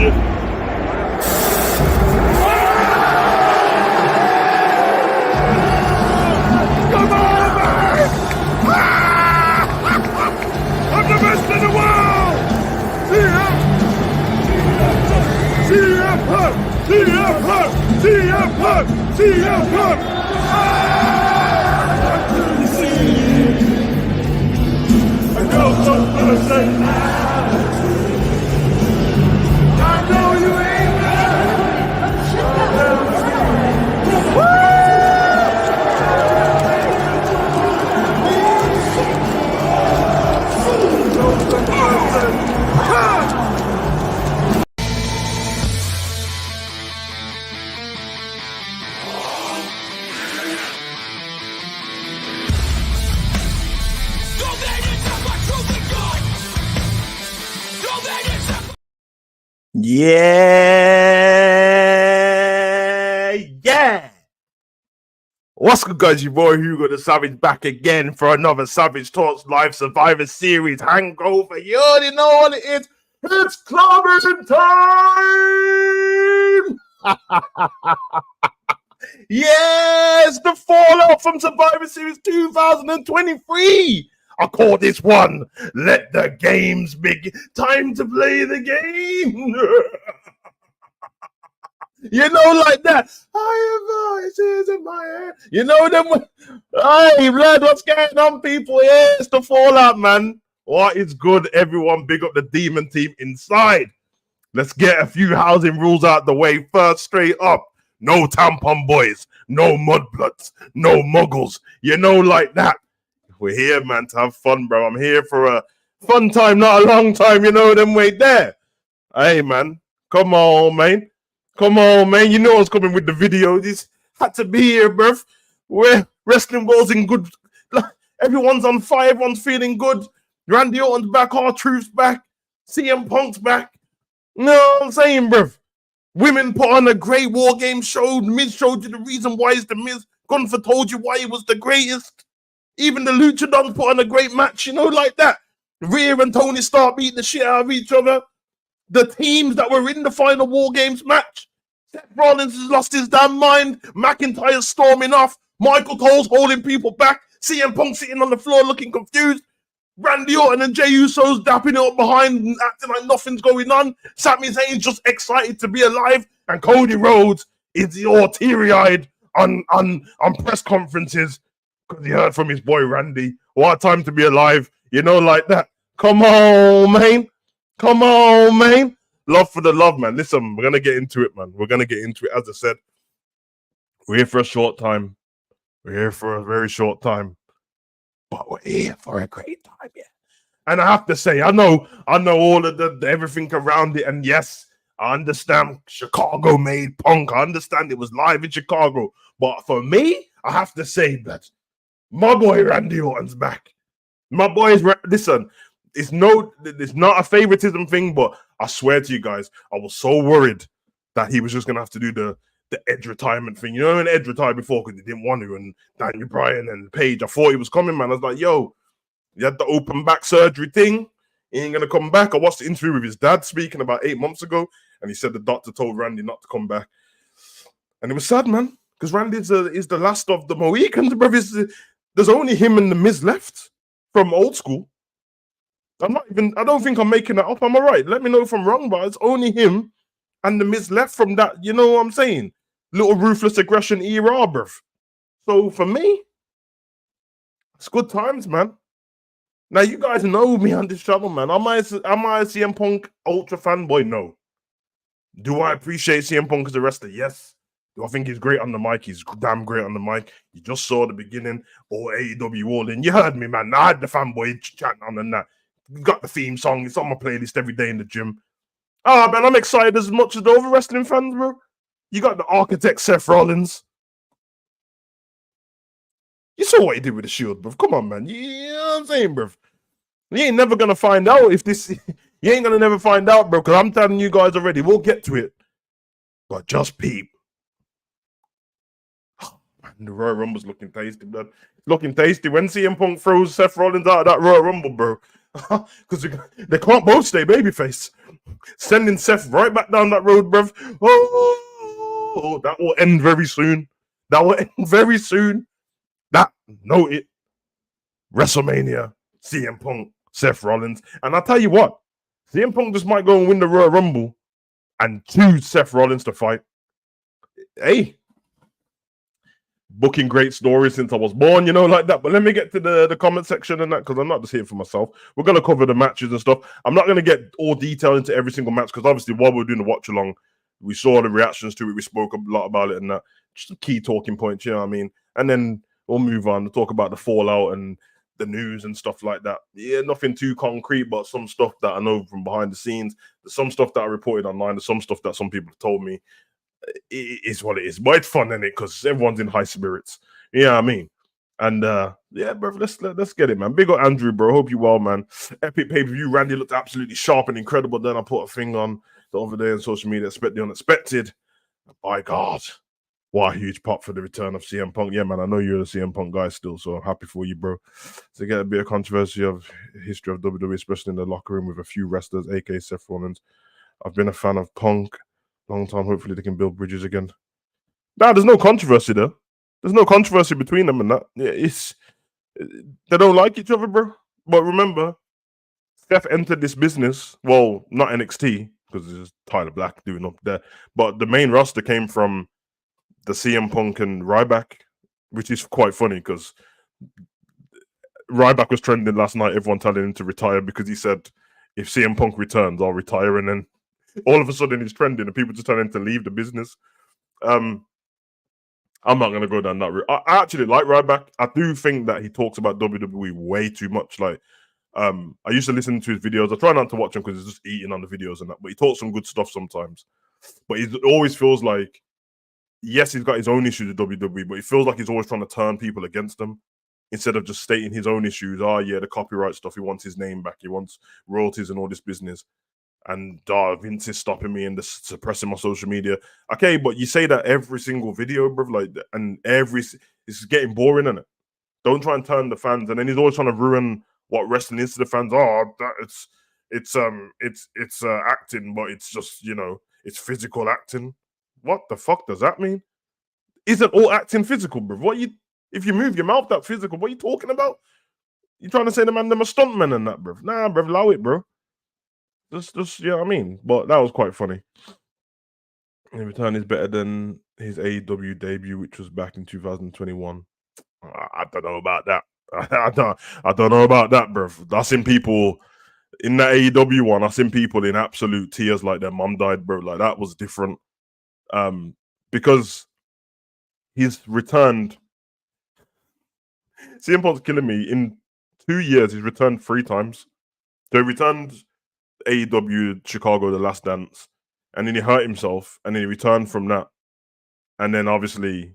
shit. Come on, man! I'm the best in the world! CM Punk! CM Punk! CM Punk! CM Punk! I know some person. I know you ain't Yeah. What's good, guys? Your boy Hugo the Savage back again for another Savage Talks Live Survivor Series hangover. You already know what it is. It's clubbing time! Yes, the fallout from Survivor Series 2023. I call this one, Let the Games Begin. Time to play the game. You know, like that. I have voices in my head. You know them. Hey, blood, what's going on, people? Yeah, it's the fallout, man. What is good, everyone? Big up the demon team inside. Let's get a few housing rules out the way first, straight up. No tampon boys, no mudbloods, no muggles. You know, like that. We're here, man, to have fun, bro. I'm here for a fun time, not a long time. You know them way there. Hey, man. Come on, man. Come on, man. You know what's coming with the video. This had to be here, bruv. Where wrestling world's in good. Everyone's on fire. Everyone's feeling good. Randy Orton's back. R-Truth's back. CM Punk's back. You know what I'm saying, bruv? Women put on a great War Game show. The Miz showed you the reason why it's the Miz. Gunther told you why he was the greatest. Even the Luchadons put on a great match, you know, like that. Rhea and Tony start beating the shit out of each other. The teams that were in the final War Games match. Seth Rollins has lost his damn mind. McIntyre's storming off. Michael Cole's holding people back. CM Punk sitting on the floor looking confused. Randy Orton and Jey Uso's dapping it up behind, acting like nothing's going on. Sami Zayn's just excited to be alive. And Cody Rhodes is all teary-eyed on press conferences because he heard from his boy Randy. What a time to be alive. You know, like that. Come on, man. Come on, man. Love for the love, man. Listen, we're going to get into it, man. We're going to get into it. As I said, we're here for a short time. We're here for a very short time. But we're here for a great time, yeah. And I have to say, I know all of the everything around it. And yes, I understand Chicago made Punk. I understand it was live in Chicago. But for me, I have to say that my boy Randy Orton's back. My boy is, listen, it's not a favoritism thing, but I swear to you guys, I was so worried that he was just going to have to do the Edge retirement thing. You know, when Edge retired before because he didn't want to, and Daniel Bryan and Paige, I thought he was coming, man. I was like, yo, he had the open back surgery thing. He ain't going to come back. I watched the interview with his dad speaking about 8 months ago, and he said the doctor told Randy not to come back. And it was sad, man, because Randy is the last of the Mohicans, bro. There's only him and the Miz left from old school. I don't think I'm making that up. Am I right? Let me know if I'm wrong, but it's only him and the Miz left from that, you know what I'm saying? Little ruthless aggression era, bruv. So for me, it's good times, man. Now you guys know me on this channel, man. Am I a CM Punk ultra fanboy? No. Do I appreciate CM Punk as a wrestler? Yes. Do I think he's great on the mic? He's damn great on the mic. You just saw the beginning, or AEW All In. You heard me, man. I had the fanboy chatting on and that. Got the theme song. It's on my playlist every day in the gym. Ah, man, I'm excited as much as the other wrestling fans, bro. You got the architect, Seth Rollins. You saw what he did with the Shield, bro. Come on, man. You know what I'm saying, bro? You ain't never going to find out if this... You ain't going to never find out, bro, because I'm telling you guys already. We'll get to it. But just peep. Oh, man, the Royal Rumble's looking tasty, man. Looking tasty. When CM Punk throws Seth Rollins out of that Royal Rumble, bro, Because they can't both stay babyface. Sending Seth right back down that road, bruv. Oh, that will end very soon. That will end very soon. That, note it. WrestleMania, CM Punk, Seth Rollins. And I'll tell you what, CM Punk just might go and win the Royal Rumble and choose Seth Rollins to fight. Hey, booking great stories since I was born, like that. But let me get to the comment section and that, because I'm not just here for myself. We're going to cover the matches and stuff. I'm not going to get all detail into every single match, because obviously while we were doing the watch along, we saw the reactions to it. We spoke a lot about it and that. Just some key talking points, you know what I mean? And then we'll move on to talk about the fallout and the news and stuff like that. Yeah, nothing too concrete, but some stuff that I know from behind the scenes. There's some stuff that I reported online. There's some stuff that some people have told me. It is what it is, but it's fun, isn't it? Because everyone's in high spirits. You know what I mean? And yeah, bro, let's get it, man. Big up Andrew, bro. Hope you well, man. Epic pay-per-view. Randy looked absolutely sharp and incredible. Then I put a thing on the other day on social media. Expect the unexpected. By God, what a huge pop for the return of CM Punk. Yeah, man, I know you're a CM Punk guy still, so I'm happy for you, bro. To get a bit of controversy of history of WWE, especially in the locker room with a few wrestlers, aka Seth Rollins. I've been a fan of Punk long time. Hopefully they can build bridges again. Nah, there's no controversy there. There's no controversy between them and that. Yeah, they don't like each other, bro. But remember, Seth entered this business. Well, not NXT, because it's Tyler Black doing up there. But the main roster came from the CM Punk and Ryback, which is quite funny because Ryback was trending last night. Everyone telling him to retire because he said, if CM Punk returns, I'll retire. And then all of a sudden he's trending and people just telling him to leave the business. I'm not going to go down that route. I actually like Ryback. I do think that he talks about WWE way too much. Like, I used to listen to his videos. I try not to watch him because he's just eating on the videos and that, but he talks some good stuff sometimes. But he always feels like, yes, he's got his own issues with WWE, but he feels like he's always trying to turn people against him instead of just stating his own issues. Oh, yeah, the copyright stuff. He wants his name back. He wants royalties and all this business. And Vince is stopping me and suppressing my social media. Okay, but you say that every single video, bro. Like, and it's getting boring, isn't it? Don't try and turn the fans. And then he's always trying to ruin what wrestling is to the fans. Oh, it's acting, but it's just, it's physical acting. What the fuck does that mean? Isn't all acting physical, bro? If you move your mouth that physical, what are you talking about? You trying to say them a stuntman and that, bro? Nah, bro, allow it, bro. Just you know what I mean? But that was quite funny. In return is better than his AEW debut, which was back in 2021. I don't know about that. I don't know about that, bro. I seen people in that AEW one. I seen people in absolute tears, like their mom died, bro. Like that was different. Because he's returned. CM Punk's killing me. In 2 years, he's returned 3 times. So he returned AEW Chicago, The Last Dance, and then he hurt himself, and then he returned from that. And then obviously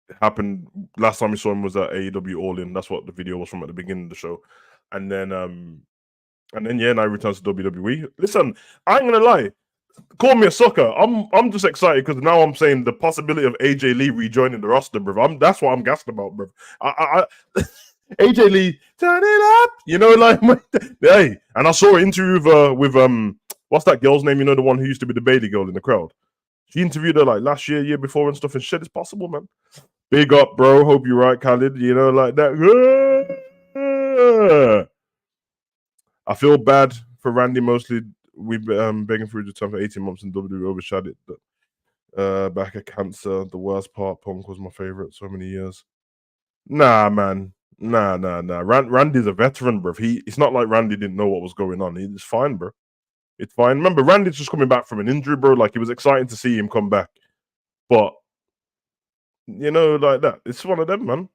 it happened last time we saw him was at AEW All In. That's what the video was from at the beginning of the show. And then yeah, now he returns to WWE. Listen, I ain't gonna lie. Call me a sucker. I'm just excited because now I'm saying the possibility of AJ Lee rejoining the roster, bro. That's what I'm gassed about, bro. I AJ Lee, turn it up, like hey. And I saw an interview with what's that girl's name? The one who used to be the Bailey girl in the crowd. She interviewed her like last year before and stuff, and shit is possible, man. Big up, bro. Hope you're right, Khalid. Like that. I feel bad for Randy mostly. We've been begging for his return for 18 months and WWE overshadowed it. Back at cancer. The worst part, Punk was my favorite so many years. Nah, man. Nah. Randy's a veteran, bro. It's not like Randy didn't know what was going on. He's fine, bro. It's fine. Remember, Randy's just coming back from an injury, bro. Like, it was exciting to see him come back. But, like that. It's one of them, man.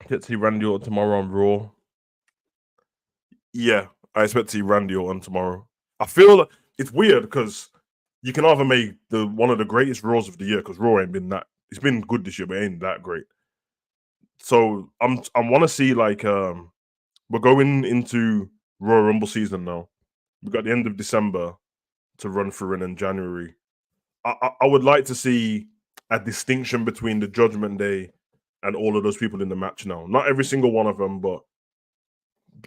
Get to see Randy Orton tomorrow on Raw. Yeah, I expect to see Randy Orton tomorrow. I feel it's weird because you can either make one of the greatest Raws of the year, because Raw ain't been that. It's been good this year, but it ain't that great. So I want to see, like, we're going into Royal Rumble season now. We've got the end of December to run through, and then January. I would like to see a distinction between the Judgment Day and all of those people in the match now. Not every single one of them, but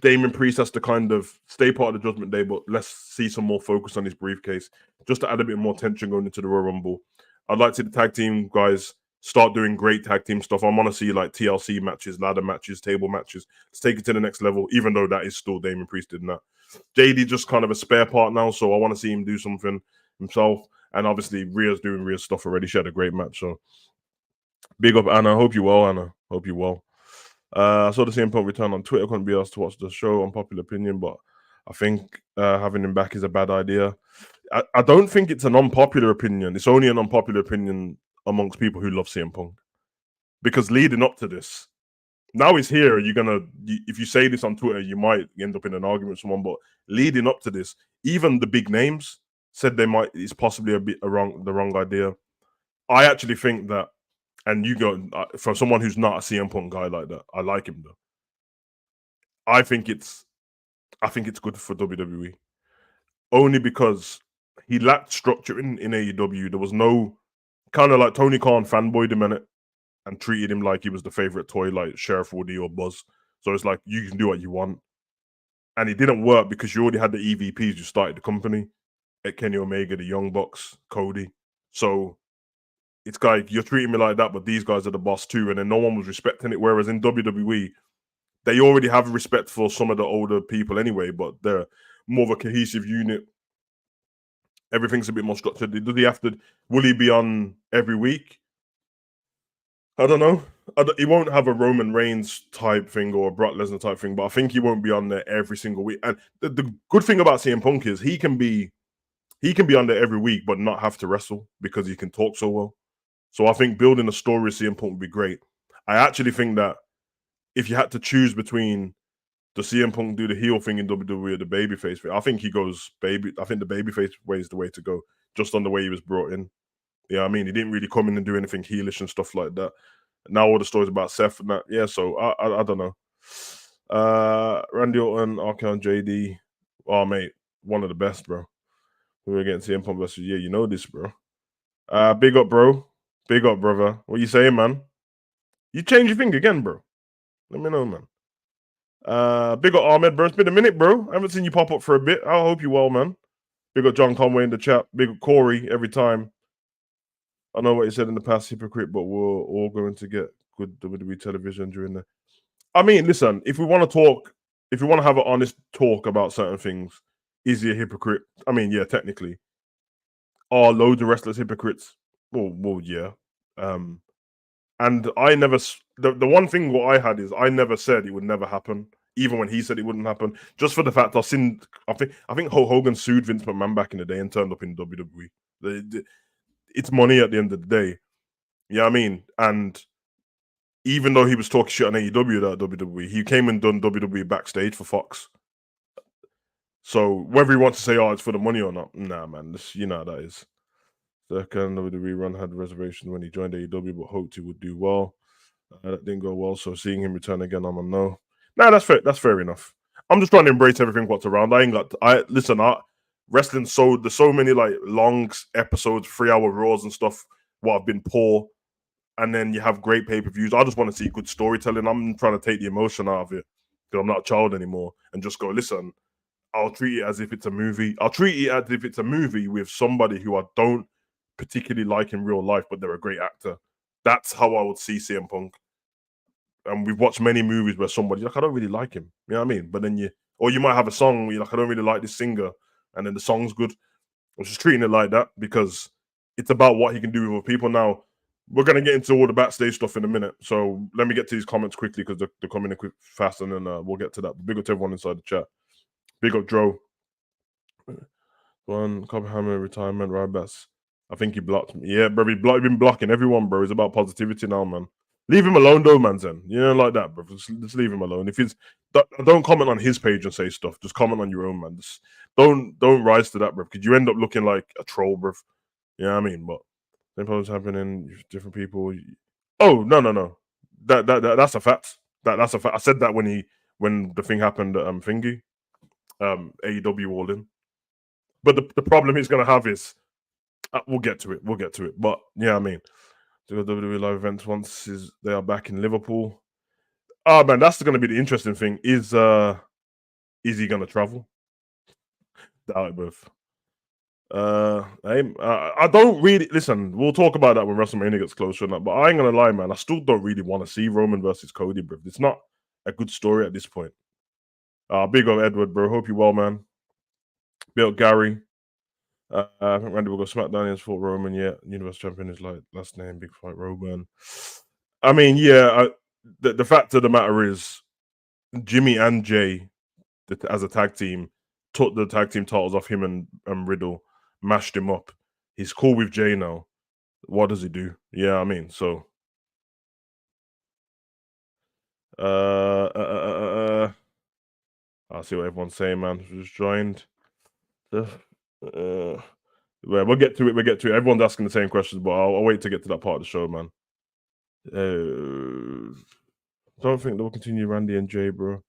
Damien Priest has to kind of stay part of the Judgment Day, but let's see some more focus on his briefcase, just to add a bit more tension going into the Royal Rumble. I'd like to see the tag team guys start doing great tag team stuff. I want to see like TLC matches, ladder matches, table matches. Let's take it to the next level, even though that is still Damien Priest in that. JD just kind of a spare part now, so I want to see him do something himself. And obviously, Rhea's doing Rhea stuff already. She had a great match, so big up Anna. Hope you well, Anna. Hope you well. I saw the CM Punk return on Twitter. Couldn't be asked to watch the show, unpopular opinion, but I think having him back is a bad idea. I don't think it's an unpopular opinion. It's only an unpopular opinion amongst people who love CM Punk. Because leading up to this, now he's here, if you say this on Twitter, you might end up in an argument with someone, but leading up to this, even the big names said it's possibly the wrong idea. I actually think that, and you go, for someone who's not a CM Punk guy like that, I like him though. I think it's good for WWE. Only because he lacked structure in AEW. There was no, kind of like Tony Khan fanboyed him in it and treated him like he was the favorite toy, like Sheriff Woody or Buzz. So it's like, you can do what you want. And it didn't work because you already had the EVPs who started the company, at Kenny Omega, the Young Bucks, Cody. So it's like, you're treating me like that, but these guys are the boss too. And then no one was respecting it. Whereas in WWE, they already have respect for some of the older people anyway, but they're more of a cohesive unit. Everything's a bit more structured. Will he be on every week? I don't know. He won't have a Roman Reigns type thing or a Brock Lesnar type thing, but I think he won't be on there every single week. And the good thing about CM Punk is he can be on there every week, but not have to wrestle because he can talk so well. So I think building a story with CM Punk would be great. I actually think that if you had to choose between the CM Punk do the heel thing in WWE or the babyface thing, I think he goes baby. I think the babyface way is the way to go, just on the way he was brought in. Yeah, I mean, he didn't really come in and do anything heelish and stuff like that. Now all the stories about Seth and that, yeah. So I don't know. Randy Orton, Arcan, JD, oh mate, one of the best, bro. We were getting CM Punk versus, yeah, you know this, bro. Big up, bro. Big up, brother. What you saying, man? You change your thing again, bro. Let me know, man. Big up Ahmed, bro. It's been a minute, bro. I haven't seen you pop up for a bit. I hope you well, man. Big up John Conway in the chat. Big up Corey every time. I know what you said in the past, hypocrite, but we're all going to get good WWE television during the. I mean, listen, if we want to talk, if we want to have an honest talk about certain things, is he a hypocrite? I mean, yeah, technically. Are loads of wrestlers hypocrites? Well, yeah. And I never, the one thing what I had is I never said it would never happen, even when he said it wouldn't happen. Just for the fact I think Hulk Hogan sued Vince McMahon back in the day and turned up in WWE. It's money at the end of the day. Yeah, I mean, and even though he was talking shit on AEW at WWE, he came and done WWE backstage for Fox. So whether he wants to say, oh, it's for the money or not, nah, man, you know how that is. Second WWE run had reservations when he joined AEW, but hoped he would do well. That didn't go well, so seeing him return again, I'm a no. Nah, that's fair. That's fair enough. I'm just trying to embrace everything what's around. Wrestling. So there's so many like long episodes, 3-hour Raws and stuff. What have been poor, and then you have great pay-per-views. I just want to see good storytelling. I'm trying to take the emotion out of it because I'm not a child anymore, and just go, listen. I'll treat it as if it's a movie. I'll treat it as if it's a movie with somebody who I don't particularly like in real life, but they're a great actor. That's how I would see CM Punk. And we've watched many movies where somebody's like, I don't really like him. You know what I mean? But then you might have a song where you're like, I don't really like this singer, and then the song's good. I'm just treating it like that because it's about what he can do with other people. Now, we're going to get into all the backstage stuff in a minute. So let me get to these comments quickly because they're coming in quick, fast, and then we'll get to that. Big up to everyone inside the chat. Big up Joe. One Copperhammer retirement, right? I think he blocked me. Yeah, bro, he's been blocking everyone, bro. It's about positivity now, man. Leave him alone, though, man. Zen. You know, like that, bro. Just leave him alone. If don't comment on his page and say stuff. Just comment on your own, man. Just don't rise to that, bro. Because you end up looking like a troll, bro. You know what I mean? But same problems happening. Different people. Oh no. That's a fact. That's a fact. I said that when the thing happened. Thingy. AEW all in. But the problem he's going to have is, we'll get to it. But yeah, I mean, the WWE live events once they are back in Liverpool. Oh man, that's going to be the interesting thing. Is Is he gonna travel? Doubt it, both. I don't really listen. We'll talk about that when WrestleMania gets closer, and that, but I ain't gonna lie, man. I still don't really want to see Roman versus Cody, bro. It's not a good story at this point. Big up Edward, bro. Hope you well, man. Big up Gary. I think Randy will go SmackDown against Fort Roman. Yeah, Universe Champion is like last name, big fight Roman. I mean, yeah. The fact of the matter is, Jimmy and Jay, as a tag team, took the tag team titles off him and Riddle, mashed him up. He's cool with Jay now. What does he do? Yeah, I mean, so. I'll see what everyone's saying, man. Who's joined? Well, we'll get to it. We'll get to it. Everyone's asking the same questions, but I'll wait to get to that part of the show, man. Don't think they'll continue Randy and Jay, bro.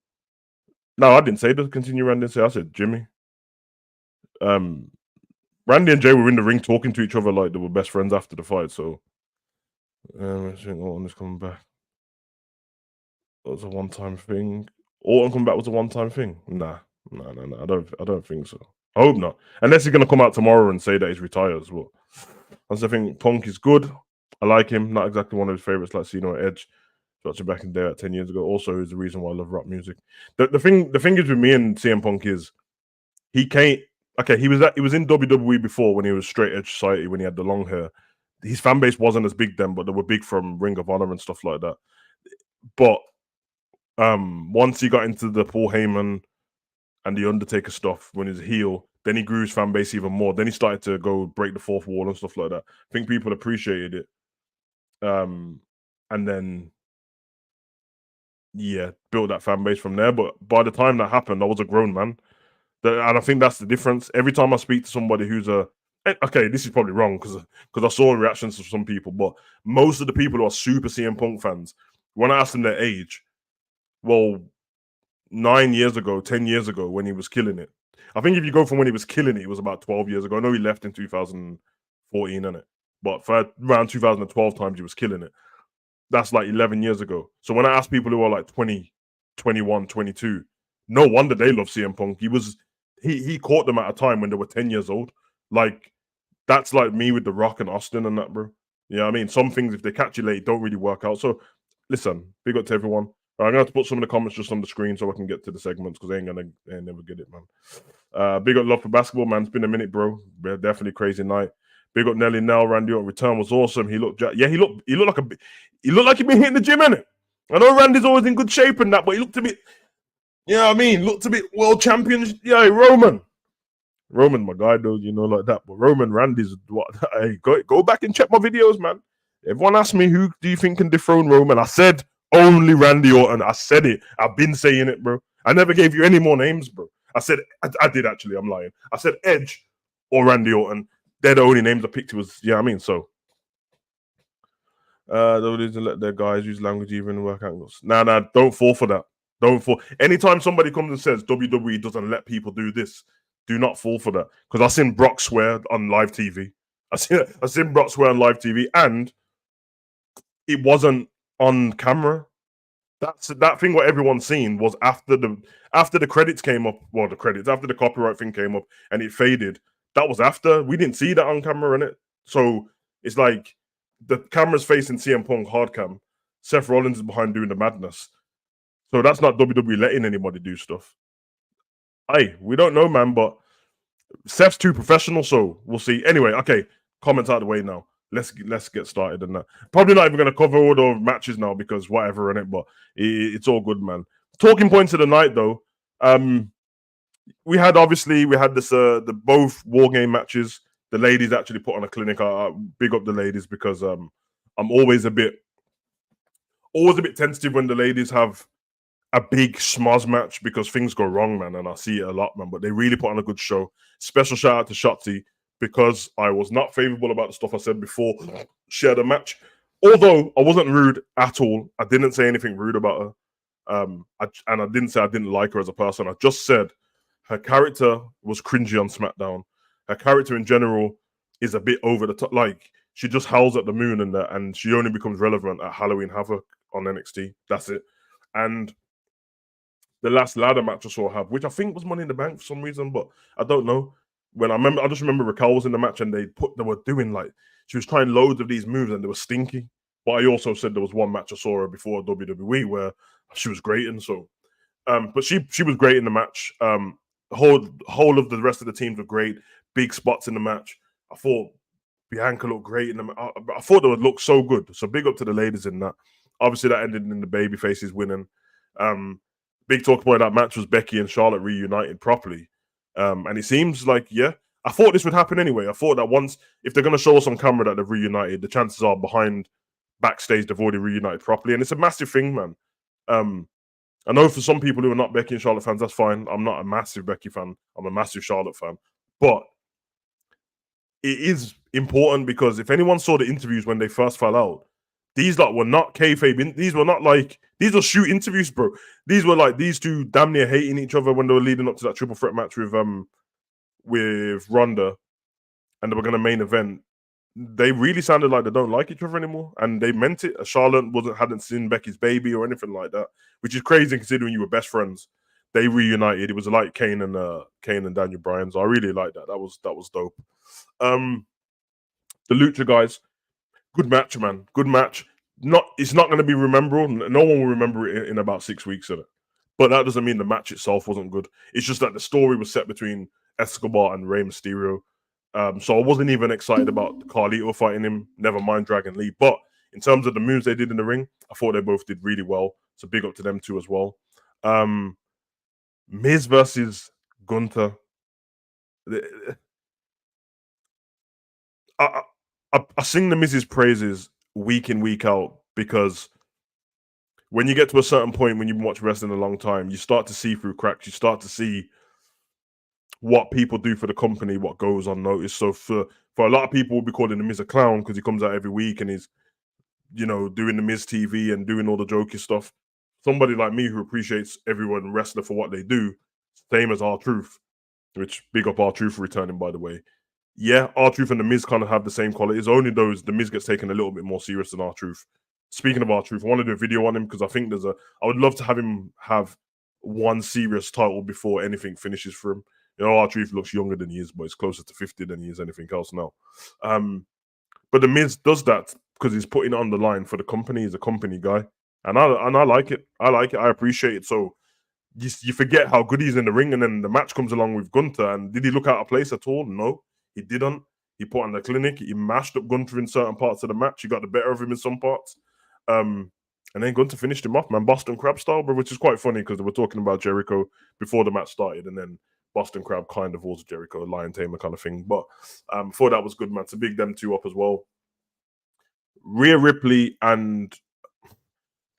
No, I didn't say they'll continue Randy and Jay. I said Jimmy. Randy and Jay were in the ring talking to each other like they were best friends after the fight. So, I think Orton is coming back. That was a one-time thing. Orton coming back was a one-time thing. Nah. I don't think so. I hope not. Unless he's gonna come out tomorrow and say that he's retired as well. I think Punk is good. I like him. Not exactly one of his favorites, like Cena or Edge. Watching back in there 10 years ago. Also, is the reason why I love rock music. The thing is with me and CM Punk is he can't. Okay, he was in WWE before when he was Straight Edge Society when he had the long hair. His fan base wasn't as big then, but they were big from Ring of Honor and stuff like that. But once he got into the Paul Heyman and the Undertaker stuff when he's a heel, then he grew his fan base even more. Then he started to go break the fourth wall and stuff like that. I think people appreciated it. And then built that fan base from there. But by the time that happened, I was a grown man. And I think that's the difference. Every time I speak to somebody who's okay, this is probably wrong because I saw reactions from some people, but most of the people who are super CM Punk fans, when I ask them their age, well, 9 years ago, 10 years ago, when he was killing it. I think if you go from when he was killing it, it was about 12 years ago. I know he left in 2014, innit? But for around 2012 times, he was killing it. That's like 11 years ago. So when I ask people who are like 20, 21, 22, no wonder they love CM Punk. He caught them at a time when they were 10 years old. Like, that's like me with The Rock and Austin and that, bro. You know what I mean? Some things, if they catch you late, don't really work out. So, listen, big up to everyone. I'm going to have to put some of the comments just on the screen so I can get to the segments because they ain't never get it, man. Big up love for basketball, man. It's been a minute, bro. Definitely crazy night. Big up Nelly Nell. Randy Orton return was awesome. He looked like he'd been hitting the gym, innit? I know Randy's always in good shape and that, but he looked a bit, you know what I mean? Looked a bit world champion. Yeah, Roman, my guy, though, you know, like that. But Roman, Randy's what? Hey, go back and check my videos, man. Everyone asked me who do you think can dethrone Roman. I said only Randy Orton. I said it. I've been saying it, bro. I never gave you any more names, bro. I said I did actually. I'm lying. I said Edge or Randy Orton. They're the only names I picked. Was I mean, so. They didn't let their guys use language even in work angles. Nah, don't fall for that. Don't fall. Anytime somebody comes and says WWE doesn't let people do this, do not fall for that. Because I seen Brock swear on live TV. I seen Brock swear on live TV, and it wasn't on camera. That thing what everyone's seen was after the credits came up. Well, after the copyright thing came up and it faded. That was after. We didn't see that on camera, innit? So it's like the camera's facing CM Punk hard cam. Seth Rollins is behind doing the madness. So that's not WWE letting anybody do stuff. Hey, we don't know, man, but Seth's too professional, so we'll see. Anyway, okay, comments out of the way now. Let's get started on that. Probably not even going to cover all the matches now because whatever in it, but it's all good, man. Talking points of the night, though. We had this the both war game matches. The ladies actually put on a clinic. I big up the ladies because I'm always a bit tentative when the ladies have a big schmoz match because things go wrong, man, and I see it a lot, man. But they really put on a good show. Special shout out to Shotzi because I was not favorable about the stuff I said before she had a match. Although I wasn't rude at all. I didn't say anything rude about her. And I didn't say I didn't like her as a person. I just said her character was cringy on SmackDown. Her character in general is a bit over the top. Like, she just howls at the moon and she only becomes relevant at Halloween Havoc on NXT. That's it. And the last ladder match I saw have, which I think was Money in the Bank for some reason, but I don't know. I just remember Raquel was in the match and they were doing like she was trying loads of these moves and they were stinky. But I also said there was one match I saw her before WWE where she was great, and so but she was great in the match. Whole of the rest of the teams were great. Big spots in the match. I thought Bianca looked great in the. I thought they would look so good. So big up to the ladies in that. Obviously, that ended in the baby faces winning. Big talk about that match was Becky and Charlotte reunited properly. And it seems like, yeah, I thought this would happen anyway. I thought that once, if they're going to show us on camera that they've reunited, the chances are behind backstage they've already reunited properly. And it's a massive thing, man. I know for some people who are not Becky and Charlotte fans, that's fine. I'm not a massive Becky fan. I'm a massive Charlotte fan. But it is important because if anyone saw the interviews when they first fell out, these were not kayfabe. These were not like, these were shoot interviews, bro. These were like these two damn near hating each other when they were leading up to that triple threat match with Ronda, and they were going to main event. They really sounded like they don't like each other anymore, and they meant it. Charlotte hadn't seen Becky's baby or anything like that, which is crazy considering you were best friends. They reunited. It was like Kane and Daniel Bryan. So I really like that. That was dope. The Lucha guys, good match, man. Good match. It's not going to be memorable. No one will remember it in about 6 weeks of it. But that doesn't mean the match itself wasn't good. It's just that the story was set between Escobar and Rey Mysterio. So I wasn't even excited about Carlito fighting him. Never mind Dragon Lee. But in terms of the moves they did in the ring, I thought they both did really well. So big up to them too as well. Miz versus Gunther. I sing the Miz's praises week in, week out, because when you get to a certain point, when you've been watching wrestling a long time, you start to see through cracks. You start to see what people do for the company, what goes unnoticed. So for a lot of people, we'll be calling the Miz a clown because he comes out every week and he's, doing the Miz TV and doing all the jokey stuff. Somebody like me who appreciates everyone wrestler for what they do, same as R-Truth, which big up R-Truth for returning, by the way. Yeah, R-Truth and the Miz kind of have the same qualities. Only those the Miz gets taken a little bit more serious than R-Truth. Speaking of R-Truth, I want to do a video on him because I think I would love to have him have one serious title before anything finishes for him. R-Truth looks younger than he is, but he's closer to 50 than he is anything else now. But the Miz does that because he's putting it on the line for the company. He's a company guy. And I like it. I like it. I appreciate it. So you forget how good he is in the ring, and then the match comes along with Gunther. And did he look out of place at all? No, he didn't. He put on the clinic. He mashed up Gunther in certain parts of the match. He got the better of him in some parts. And then Gunther finished him off, man. Boston Crab style, bro, which is quite funny because they were talking about Jericho before the match started, and then Boston Crab kind of was Jericho, lion tamer kind of thing. But thought that was good, man. To big them two up as well. Rhea Ripley and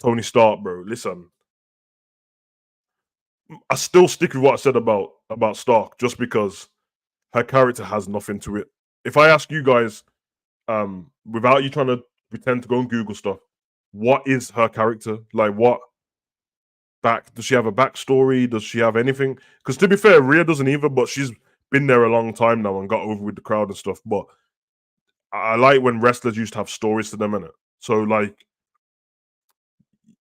Tony Stark, bro. Listen, I still stick with what I said about Stark, just because her character has nothing to it. If I ask you guys, without you trying to pretend to go and Google stuff, what is her character? Like, what does she have a backstory? Does she have anything? Because to be fair, Rhea doesn't either, but she's been there a long time now and got over with the crowd and stuff. But I like when wrestlers used to have stories to them, innit? So, like,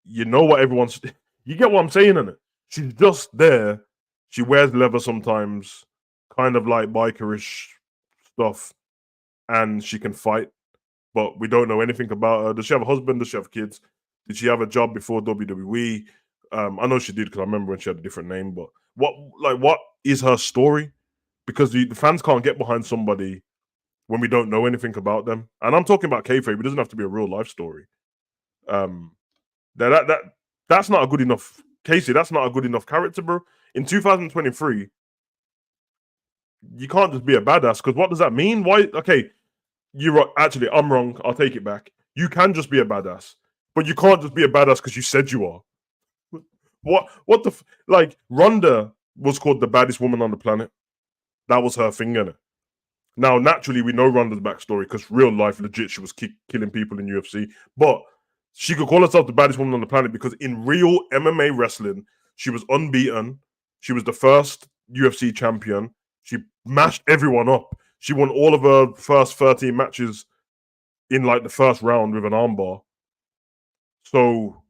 what everyone's... You get what I'm saying, innit? She's just there. She wears leather sometimes, kind of like bikerish stuff, and she can fight, but we don't know anything about her. Does she have a husband? Does she have kids? Did she have a job before WWE? I know she did because I remember when she had a different name, but what is her story? Because the fans can't get behind somebody when we don't know anything about them. And I'm talking about kayfabe. It doesn't have to be a real life story. That's not a good enough... Casey, that's not a good enough character, bro. In 2023, you can't just be a badass, because what does that mean? Why? Okay, actually, I'm wrong. I'll take it back. You can just be a badass, but you can't just be a badass because you said you are. What the... Like, Ronda was called the baddest woman on the planet. That was her thing, innit? Now, naturally, we know Ronda's backstory because real life, legit, she was killing people in UFC. But she could call herself the baddest woman on the planet because in real MMA wrestling, she was unbeaten. She was the first UFC champion. She mashed everyone up. She won all of her first 13 matches in like the first round with an armbar. So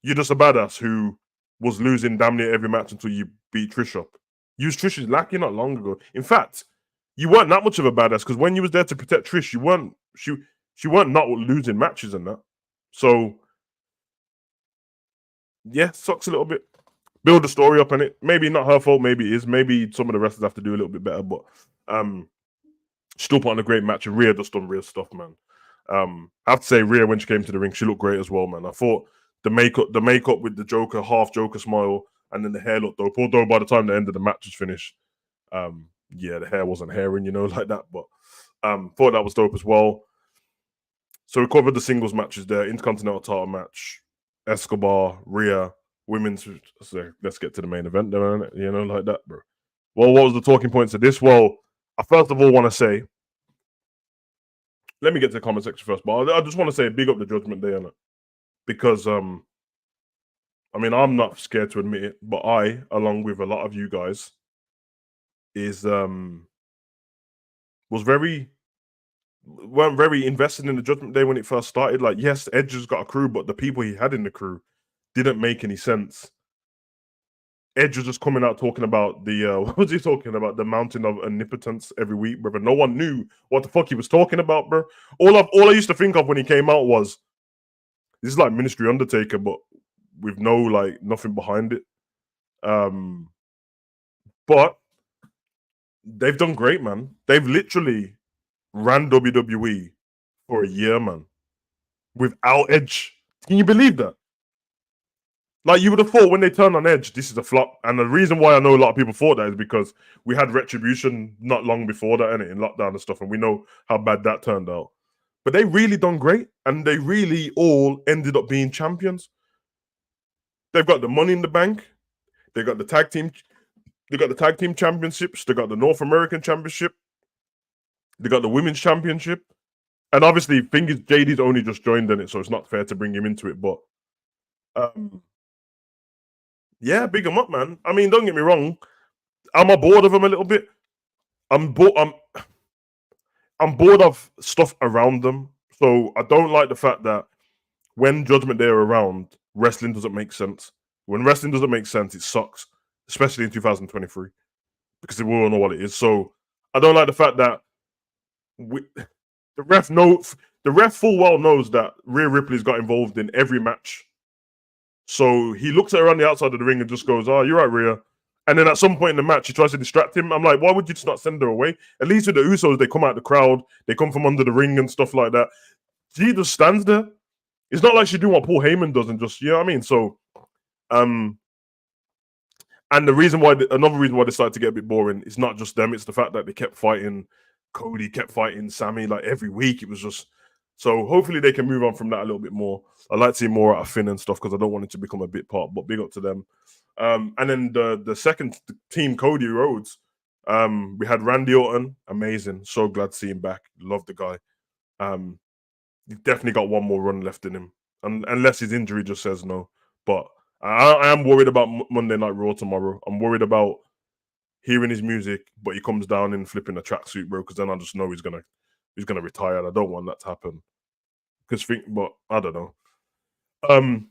You're just a badass who was losing damn near every match until you beat Trish up. You was Trish's lackey not long ago. In fact, you weren't that much of a badass because when you was there to protect Trish, you weren't she weren't not losing matches and that. So yeah, sucks a little bit. Build the story up, and it maybe not her fault, maybe it is. Maybe some of the wrestlers have to do a little bit better, but still put on a great match. And Rhea just done real stuff, man. I have to say, Rhea when she came to the ring, she looked great as well, man. I thought the makeup with the Joker, half Joker smile, and then the hair looked dope. Although by the time the end of the match was finished, yeah, the hair wasn't hairing, like that. But thought that was dope as well. So we covered the singles matches there, Intercontinental title match, Escobar, Rhea, women's. So let's get to the main event, then, like that, bro. Well, what was the talking points of this? Well, I first of all want to say, let me get to the comment section first, but I just want to say big up the Judgment Day on it. Because I mean, I'm not scared to admit it, but I, along with a lot of you guys, weren't very invested in the Judgment Day when it first started. Like, yes, Edge has got a crew, but the people he had in the crew didn't make any sense. Edge was just coming out talking about the what was he talking about? The mountain of omnipotence every week, brother. No one knew what the fuck he was talking about, bro. All I used to think of when he came out was this is like Ministry Undertaker, but with nothing behind it. But they've done great, man. They've literally ran WWE for a year, man, without Edge. Can you believe that? Like, you would have thought when they turned on Edge, this is a flop. And the reason why I know a lot of people thought that is because we had Retribution not long before that, innit, in lockdown and stuff, and we know how bad that turned out. But they really done great, and they really all ended up being champions. They've got the Money in the Bank. They got the tag team. They got the tag team championships. They got the North American Championship. They got the Women's Championship. And obviously, thing is, JD's only just joined in it, so it's not fair to bring him into it. But yeah, big him up, man. I mean, don't get me wrong. Am I bored of him a little bit? I'm bored of stuff around them. So I don't like the fact that when Judgment Day are around, wrestling doesn't make sense. When wrestling doesn't make sense, it sucks, especially in 2023, because we all know what it is. So I don't like the fact that the ref full well knows that Rhea Ripley's got involved in every match. So he looks at her on the outside of the ring and just goes, "Oh, you're right, Rhea." And then at some point in the match, he tries to distract him. I'm like, why would you just not send her away? At least with the Usos, they come out the crowd, they come from under the ring and stuff like that. She just stands there. It's not like she do what Paul Heyman does and just, you know what I mean? So, and another reason why they started to get a bit boring, it's not just them, it's the fact that they kept fighting Cody, kept fighting Sammy, like every week. It was just, so hopefully they can move on from that a little bit more. I'd like to see more out of Finn and stuff because I don't want it to become a bit part, but big up to them. And then the second team, Cody Rhodes, we had Randy Orton, amazing. So glad to see him back. Love the guy. He's definitely got one more run left in him, unless his injury just says no. But I am worried about Monday Night Raw tomorrow. I'm worried about hearing his music, but he comes down in flipping a tracksuit, bro. Because then I just know he's gonna retire, and I don't want that to happen. But I don't know.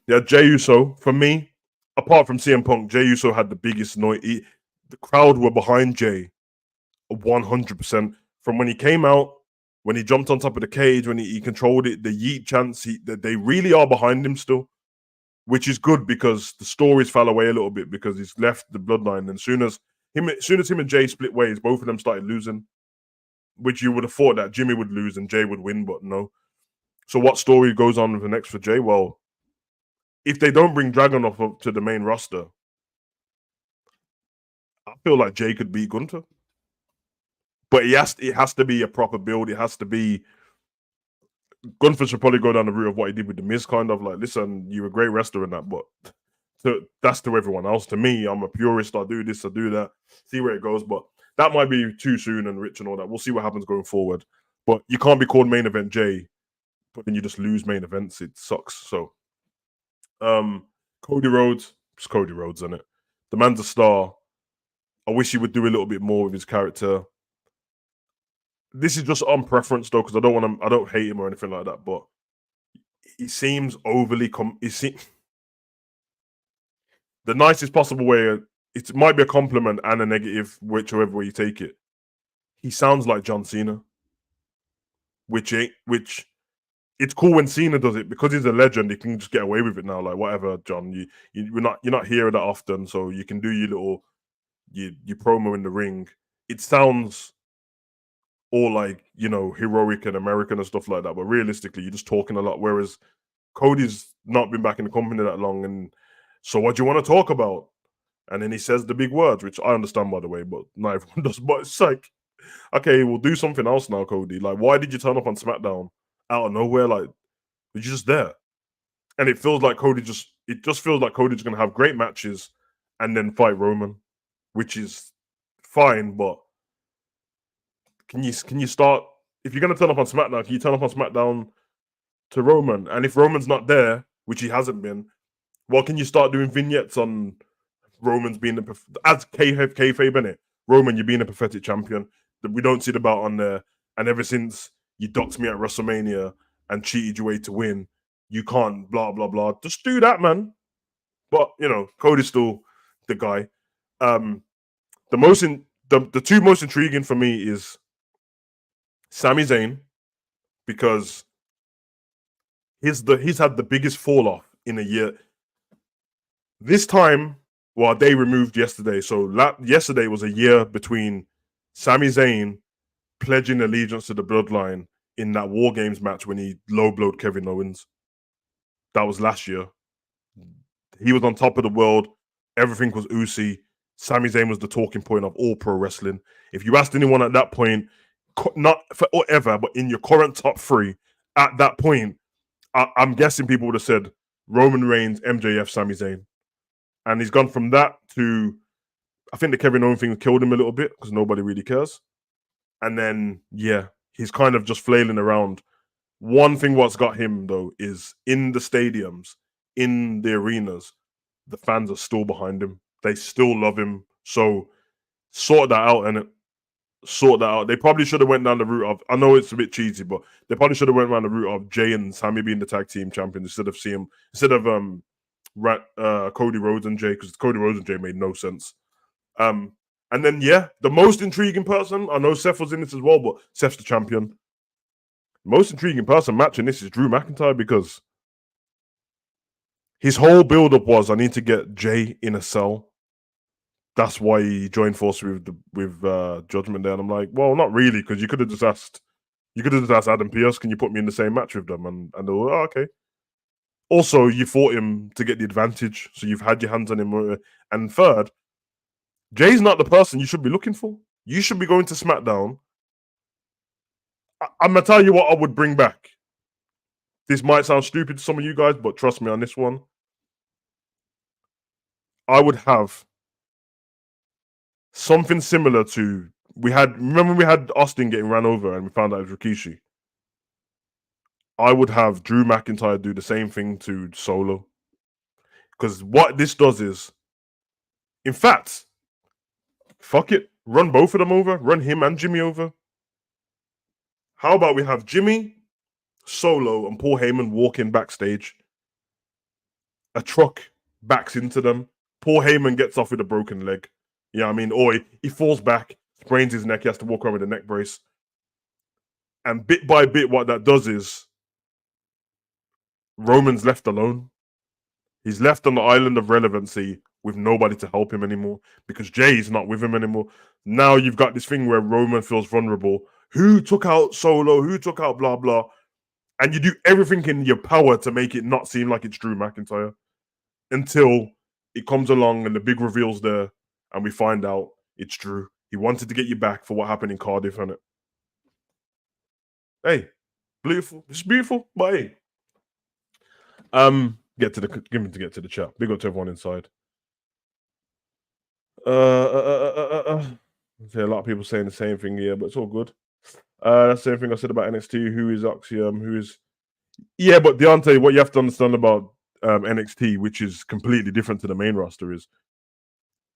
Yeah, Jey Uso for me. Apart from CM Punk, Jey Uso had the biggest noise. The crowd were behind Jey 100%. From when he came out, when he jumped on top of the cage, when he controlled it, the yeet chants, they really are behind him still, which is good because the stories fell away a little bit because he's left the bloodline. And as soon as him and Jey split ways, both of them started losing, which you would have thought that Jimmy would lose and Jey would win, but no. So what story goes on with the next for Jey? Well, if they don't bring Dragunov up to the main roster, I feel like Jey could beat Gunther. But it has to be a proper build. It has to be. Gunther should probably go down the route of what he did with the Miz, kind of like, listen, you're a great wrestler in that, but that's to everyone else. To me, I'm a purist. I do this, I do that. See where it goes. But that might be too soon and rich and all that. We'll see what happens going forward. But you can't be called main event Jey, but then you just lose main events. It sucks. So, Cody Rhodes, it's Cody Rhodes, isn't it? The man's a star. I wish he would do a little bit more with his character. This is just on preference though, because I don't hate him or anything like that, but he seems overly the nicest possible way. It might be a compliment and a negative, whichever way you take it. He sounds like John Cena, which it's cool when Cena does it because he's a legend. He can just get away with it now. Like whatever, John, you're not here that often, so you can do your little your promo in the ring. It sounds all like heroic and American and stuff like that, but realistically, you're just talking a lot. Whereas Cody's not been back in the company that long, and so what do you want to talk about? And then he says the big words, which I understand, by the way, but not everyone does. But it's like, okay, we'll do something else now, Cody. Like, why did you turn up on SmackDown out of nowhere? Like, you're just there. And it feels like it just feels like Cody's going to have great matches and then fight Roman, which is fine. But can you start, if you're going to turn up on SmackDown, can you turn up on SmackDown to Roman? And if Roman's not there, which he hasn't been, well, can you start doing vignettes on Roman's being as kayfabe in it? Roman, you're being a pathetic champion. We don't see the belt on there. And ever since you doxed me at WrestleMania and cheated your way to win, you can't blah, blah, blah. Just do that, man. But, Cody's still the guy. The two most intriguing for me is Sami Zayn, because he's had the biggest fall off in a year. This time, well, they removed yesterday. So yesterday was a year between Sami Zayn pledging allegiance to the Bloodline in that War Games match when he low-blowed Kevin Owens. That was last year. He was on top of the world. Everything was Uzi. Sami Zayn was the talking point of all pro wrestling. If you asked anyone at that point, not forever, but in your current top three, at that point, I'm guessing people would have said Roman Reigns, MJF, Sami Zayn. And he's gone from that to, I think the Kevin Owens thing killed him a little bit because nobody really cares. And then, he's kind of just flailing around. One thing what's got him, though, is in the stadiums, in the arenas, the fans are still behind him. They still love him. So sort that out, innit? Sort that out. They probably should have went down the route of, I know it's a bit cheesy, but they probably should have went down the route of Jay and Sammy being the tag team champions instead of Cody Rhodes and Jay, because Cody Rhodes and Jay made no sense. And then, the most intriguing person, I know Seth was in this as well, but Seth's the champion. Most intriguing person matching this is Drew McIntyre, because his whole build-up was, I need to get Jay in a cell. That's why he joined forces with Judgment Day. And I'm like, well, not really, because you could have just asked Adam Pearce, can you put me in the same match with them? And they were, okay. Also, you fought him to get the advantage, so you've had your hands on him. And third, Jay's not the person you should be looking for. You should be going to SmackDown. I'm going to tell you what I would bring back. This might sound stupid to some of you guys, but trust me on this one. I would have something similar to, remember we had Austin getting ran over and we found out it was Rikishi? I would have Drew McIntyre do the same thing to Solo. Because what this does is, in fact, fuck it, run both of them over, run him and Jimmy over. How about we have Jimmy, Solo, and Paul Heyman walking backstage? A truck backs into them. Paul Heyman gets off with a broken leg. You know what I mean? Or he falls back, sprains his neck, he has to walk around with a neck brace. And bit by bit, what that does is Roman's left alone. He's left on the island of relevancy with nobody to help him anymore because Jay's not with him anymore. Now you've got this thing where Roman feels vulnerable. Who took out Solo? Who took out blah, blah? And you do everything in your power to make it not seem like it's Drew McIntyre until it comes along and the big reveal's there and we find out it's Drew. He wanted to get you back for what happened in Cardiff, innit? Hey, beautiful. It's beautiful, but hey. Get to the chat. Big up to everyone inside. See a lot of people saying the same thing here, but it's all good. That's the same thing I said about NXT. Who is Axiom? Who is? Yeah, but Deontay, what you have to understand about NXT, which is completely different to the main roster, is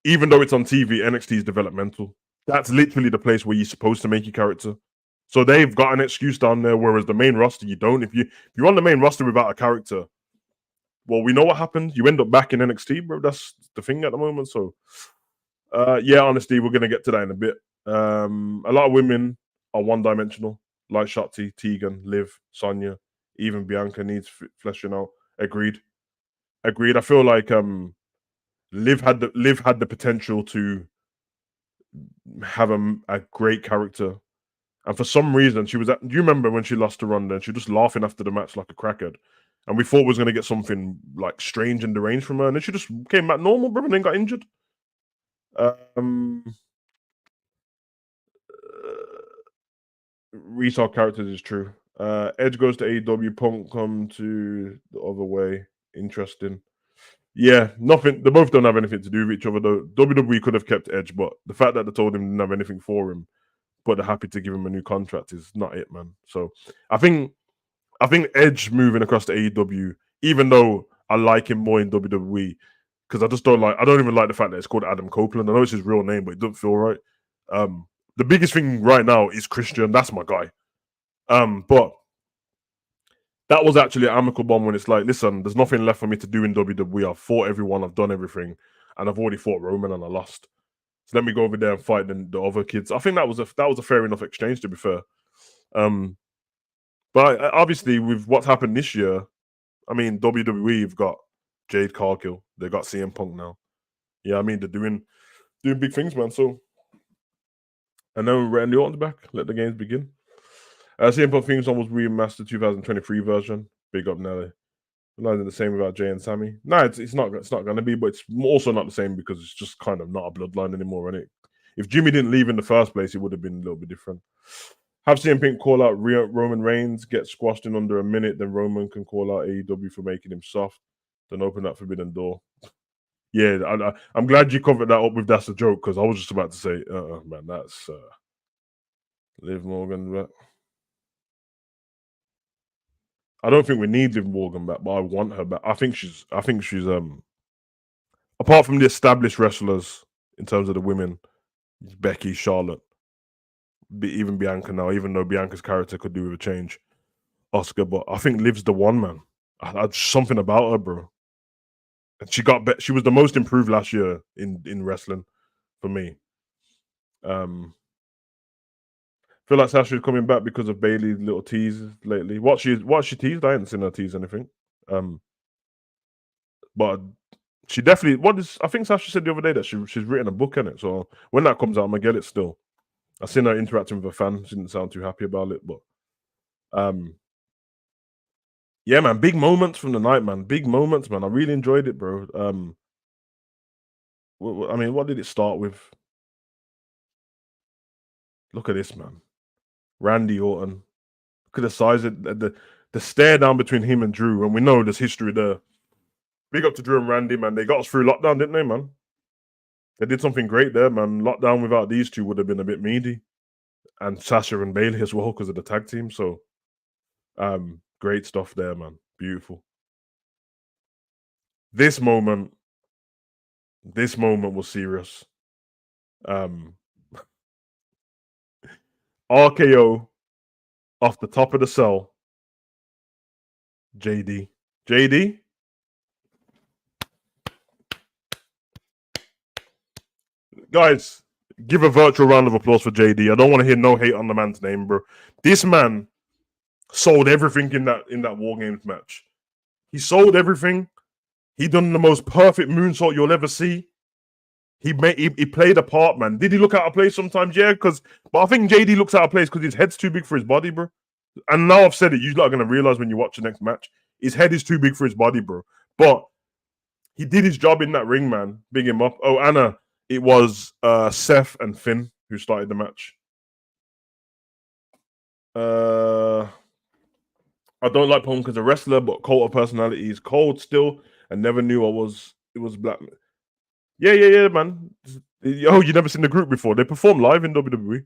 even though it's on TV, NXT is developmental. That's literally the place where you're supposed to make your character. So they've got an excuse down there, whereas the main roster you don't. If you're on the main roster without a character, well, we know what happened. You end up back in NXT, bro. That's the thing at the moment. So, yeah, honestly, we're gonna get to that in a bit. A lot of women are one-dimensional, like Shotzi, Tegan, Liv, Sonya, even Bianca needs fleshing out. Agreed. Agreed. I feel like Liv had the potential to have a great character, and for some reason she was. Do you remember when she lost to Ronda and she was just laughing after the match like a crackhead? And we thought we was going to get something like strange and deranged from her, and then she just came back normal, bro, and then got injured. Um, Restart characters is true. Edge goes to AEW, Punk come to the other way. Interesting. Yeah, nothing. They both don't have anything to do with each other, though. WWE could have kept Edge, but the fact that they told him they didn't have anything for him, but they're happy to give him a new contract is not it, man. So I think Edge moving across to AEW, even though I like him more in WWE, because I don't even like the fact that it's called Adam Copeland. I know it's his real name, but it doesn't feel right. The biggest thing right now is Christian. That's my guy. But that was actually an amicable bomb when it's like, listen, there's nothing left for me to do in WWE. I've fought everyone, I've done everything, and I've already fought Roman and I lost. So let me go over there and fight the other kids. I think that was a fair enough exchange, to be fair. But obviously, with what's happened this year, I mean, WWE have got Jade Cargill, they got CM Punk now. Yeah, I mean, they're doing big things, man. So, and then Randy Orton's back. Let the games begin. CM Punk theme song was remastered 2023 version. Big up Nelly. Not the same without Jay and Sammy. No, it's not going to be, but it's also not the same because it's just kind of not a bloodline anymore, isn't it? If Jimmy didn't leave in the first place, it would have been a little bit different. Have CM Punk call out Roman Reigns, get squashed in under a minute, then Roman can call out AEW for making him soft, then open that forbidden door. Yeah, I'm glad you covered that up with that's a joke, because I was just about to say, man, that's Liv Morgan. I don't think we need Liv Morgan back, but I want her back. I think she's apart from the established wrestlers in terms of the women, Becky, Charlotte, even Bianca now, even though Bianca's character could do with a change, Oscar, but I think Liv's the one, man. Something about her, bro. And she was the most improved last year in wrestling for me. Feel like Sasha's coming back because of Bailey's little teases lately. What she teased? I haven't seen her tease anything. But she definitely I think Sasha said the other day that she's written a book in it. So when that comes out, I'm gonna get it still. I seen her interacting with a fan. She didn't sound too happy about it, but yeah, man, big moments from the night, man. Big moments, man. I really enjoyed it, bro. I mean, what did it start with? Look at this, man. Randy Orton. Look at the size of the stare down between him and Drew, and we know there's history there. Big up to Drew and Randy, man. They got us through lockdown, didn't they, man? They did something great there, man. Lockdown without these two would have been a bit meaty. And Sasha and Bailey as well because of the tag team. So, great stuff there, man. Beautiful. This moment was serious. RKO off the top of the cell. JD. Guys, give a virtual round of applause for JD. I don't want to hear no hate on the man's name, bro. This man sold everything in that War Games match. He sold everything. He done the most perfect moonsault you'll ever see. He played a part, man. Did he look out of place sometimes? Yeah, but I think JD looks out of place because his head's too big for his body, bro. And now I've said it, you're not going to realize when you watch the next match. His head is too big for his body, bro. But he did his job in that ring, man. Big him up. Oh, Anna, it was Seth and Finn who started the match. I don't like Punk as a wrestler, but cult of personality is cold still, and never knew it was black. Yeah, man. Oh, you never seen the group before? They perform live in WWE.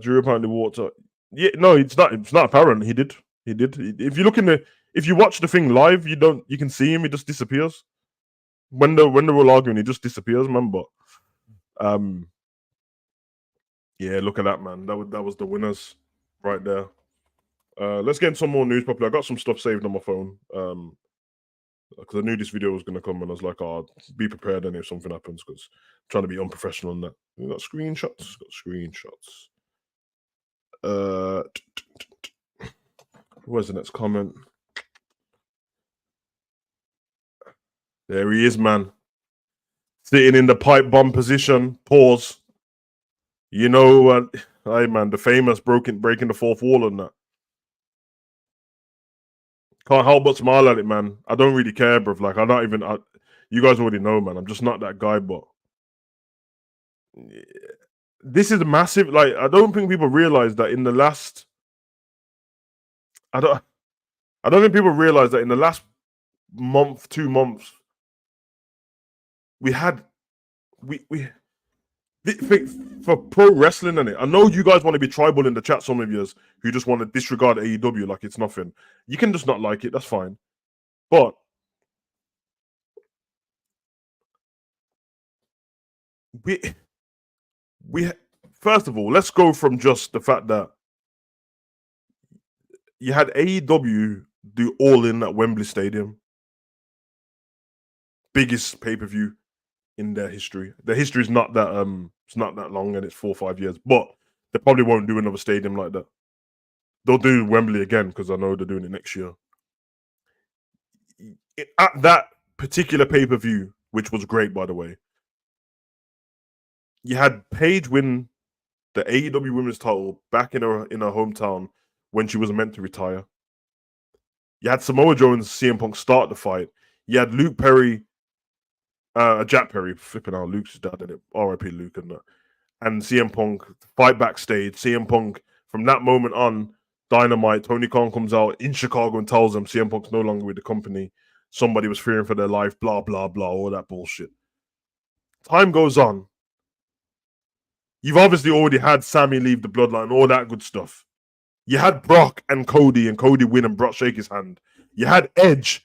Drew apparently walked up. Yeah, no, it's not apparent. He did. If you watch the thing live, you can see him. He just disappears. When they're all arguing, he just disappears, man. But yeah, look at that, man. That was the winners right there. Let's get some more news, properly. I got some stuff saved on my phone. because I knew this video was gonna come, and I was like, "Oh, be prepared, and if something happens, because I'm trying to be unprofessional on that." We got screenshots. Got screenshots. Where's the next comment? There he is, man. Sitting in the pipe bomb position. Pause. You know, hey man, the famous breaking the fourth wall and that. Can't help but smile at it, man. I don't really care, bruv. Like, I'm not even. You guys already know, man. I'm just not that guy. But this is massive. Like, I don't think people realize that in the last. I don't. I don't think people realize that in the last month, 2 months, we had for pro wrestling in it. I know you guys want to be tribal in the chat. Some of you who just want to disregard AEW like it's nothing. You can just not like it. That's fine. But we first of all, let's go from just the fact that you had AEW do All In at Wembley Stadium, biggest pay-per-view in their history. Their history is not that it's not that long, and it's 4 or 5 years. But they probably won't do another stadium like that. They'll do Wembley again because I know they're doing it next year. At that particular pay-per-view, which was great, by the way, you had Paige win the AEW Women's title back in her hometown when she was meant to retire. You had Samoa Joe and CM Punk start the fight. You had Luke Perry, Jack Perry, flipping out Luke's dad, and R.I.P. Luke and CM Punk fight backstage. CM Punk, from that moment on, Dynamite, Tony Khan comes out in Chicago and tells them CM Punk's no longer with the company. Somebody was fearing for their life, blah, blah, blah, all that bullshit. Time goes on. You've obviously already had Sammy leave the bloodline, all that good stuff. You had Brock and Cody win and Brock shake his hand. You had Edge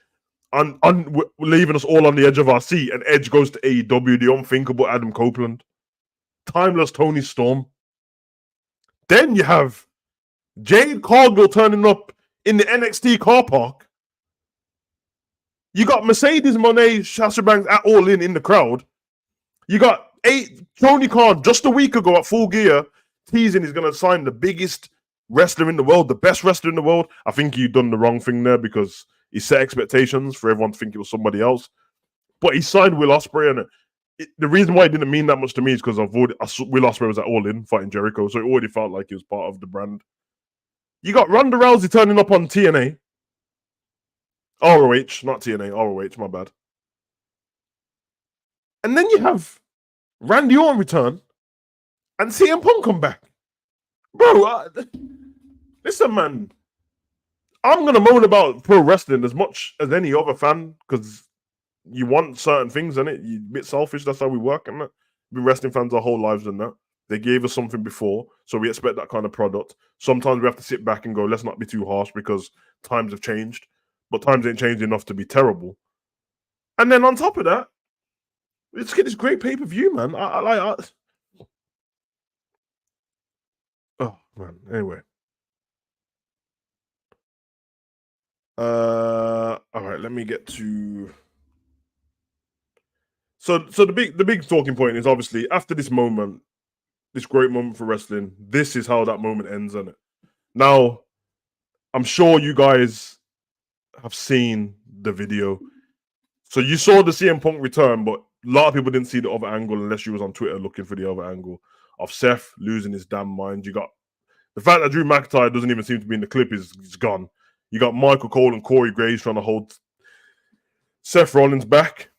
leaving us all on the edge of our seat, and Edge goes to AEW, the unthinkable Adam Copeland. Timeless Tony Storm. Then you have Jade Cargill turning up in the NXT car park. You got Mercedes Moné, Sasha Banks at All In the crowd. You got Tony Khan just a week ago at Full Gear teasing he's going to sign the biggest wrestler in the world, the best wrestler in the world. I think he done the wrong thing there because he set expectations for everyone to think it was somebody else. But he signed Will Ospreay, and the reason why it didn't mean that much to me is because Will Ospreay was at All In fighting Jericho, so it already felt like he was part of the brand. You got Ronda Rousey turning up on TNA. ROH, not TNA, ROH, my bad. And then you have Randy Orton return and CM Punk come back. Bro, listen, man. I'm going to moan about pro wrestling as much as any other fan because you want certain things in it. You're a bit selfish. That's how we work. And we've been wrestling fans our whole lives and that. They gave us something before, so we expect that kind of product. Sometimes we have to sit back and go, let's not be too harsh because times have changed. But times ain't changed enough to be terrible. And then on top of that, let's get this great pay-per-view, man. Oh, man. Anyway. All right, let me get to. So the big talking point is obviously after this moment, this great moment for wrestling. This is how that moment ends, isn't it? Now, I'm sure you guys have seen the video. So you saw the CM Punk return, but a lot of people didn't see the other angle unless you was on Twitter looking for the other angle of Seth losing his damn mind. You got the fact that Drew McIntyre doesn't even seem to be in the clip is gone. You got Michael Cole and Corey Graves trying to hold Seth Rollins back.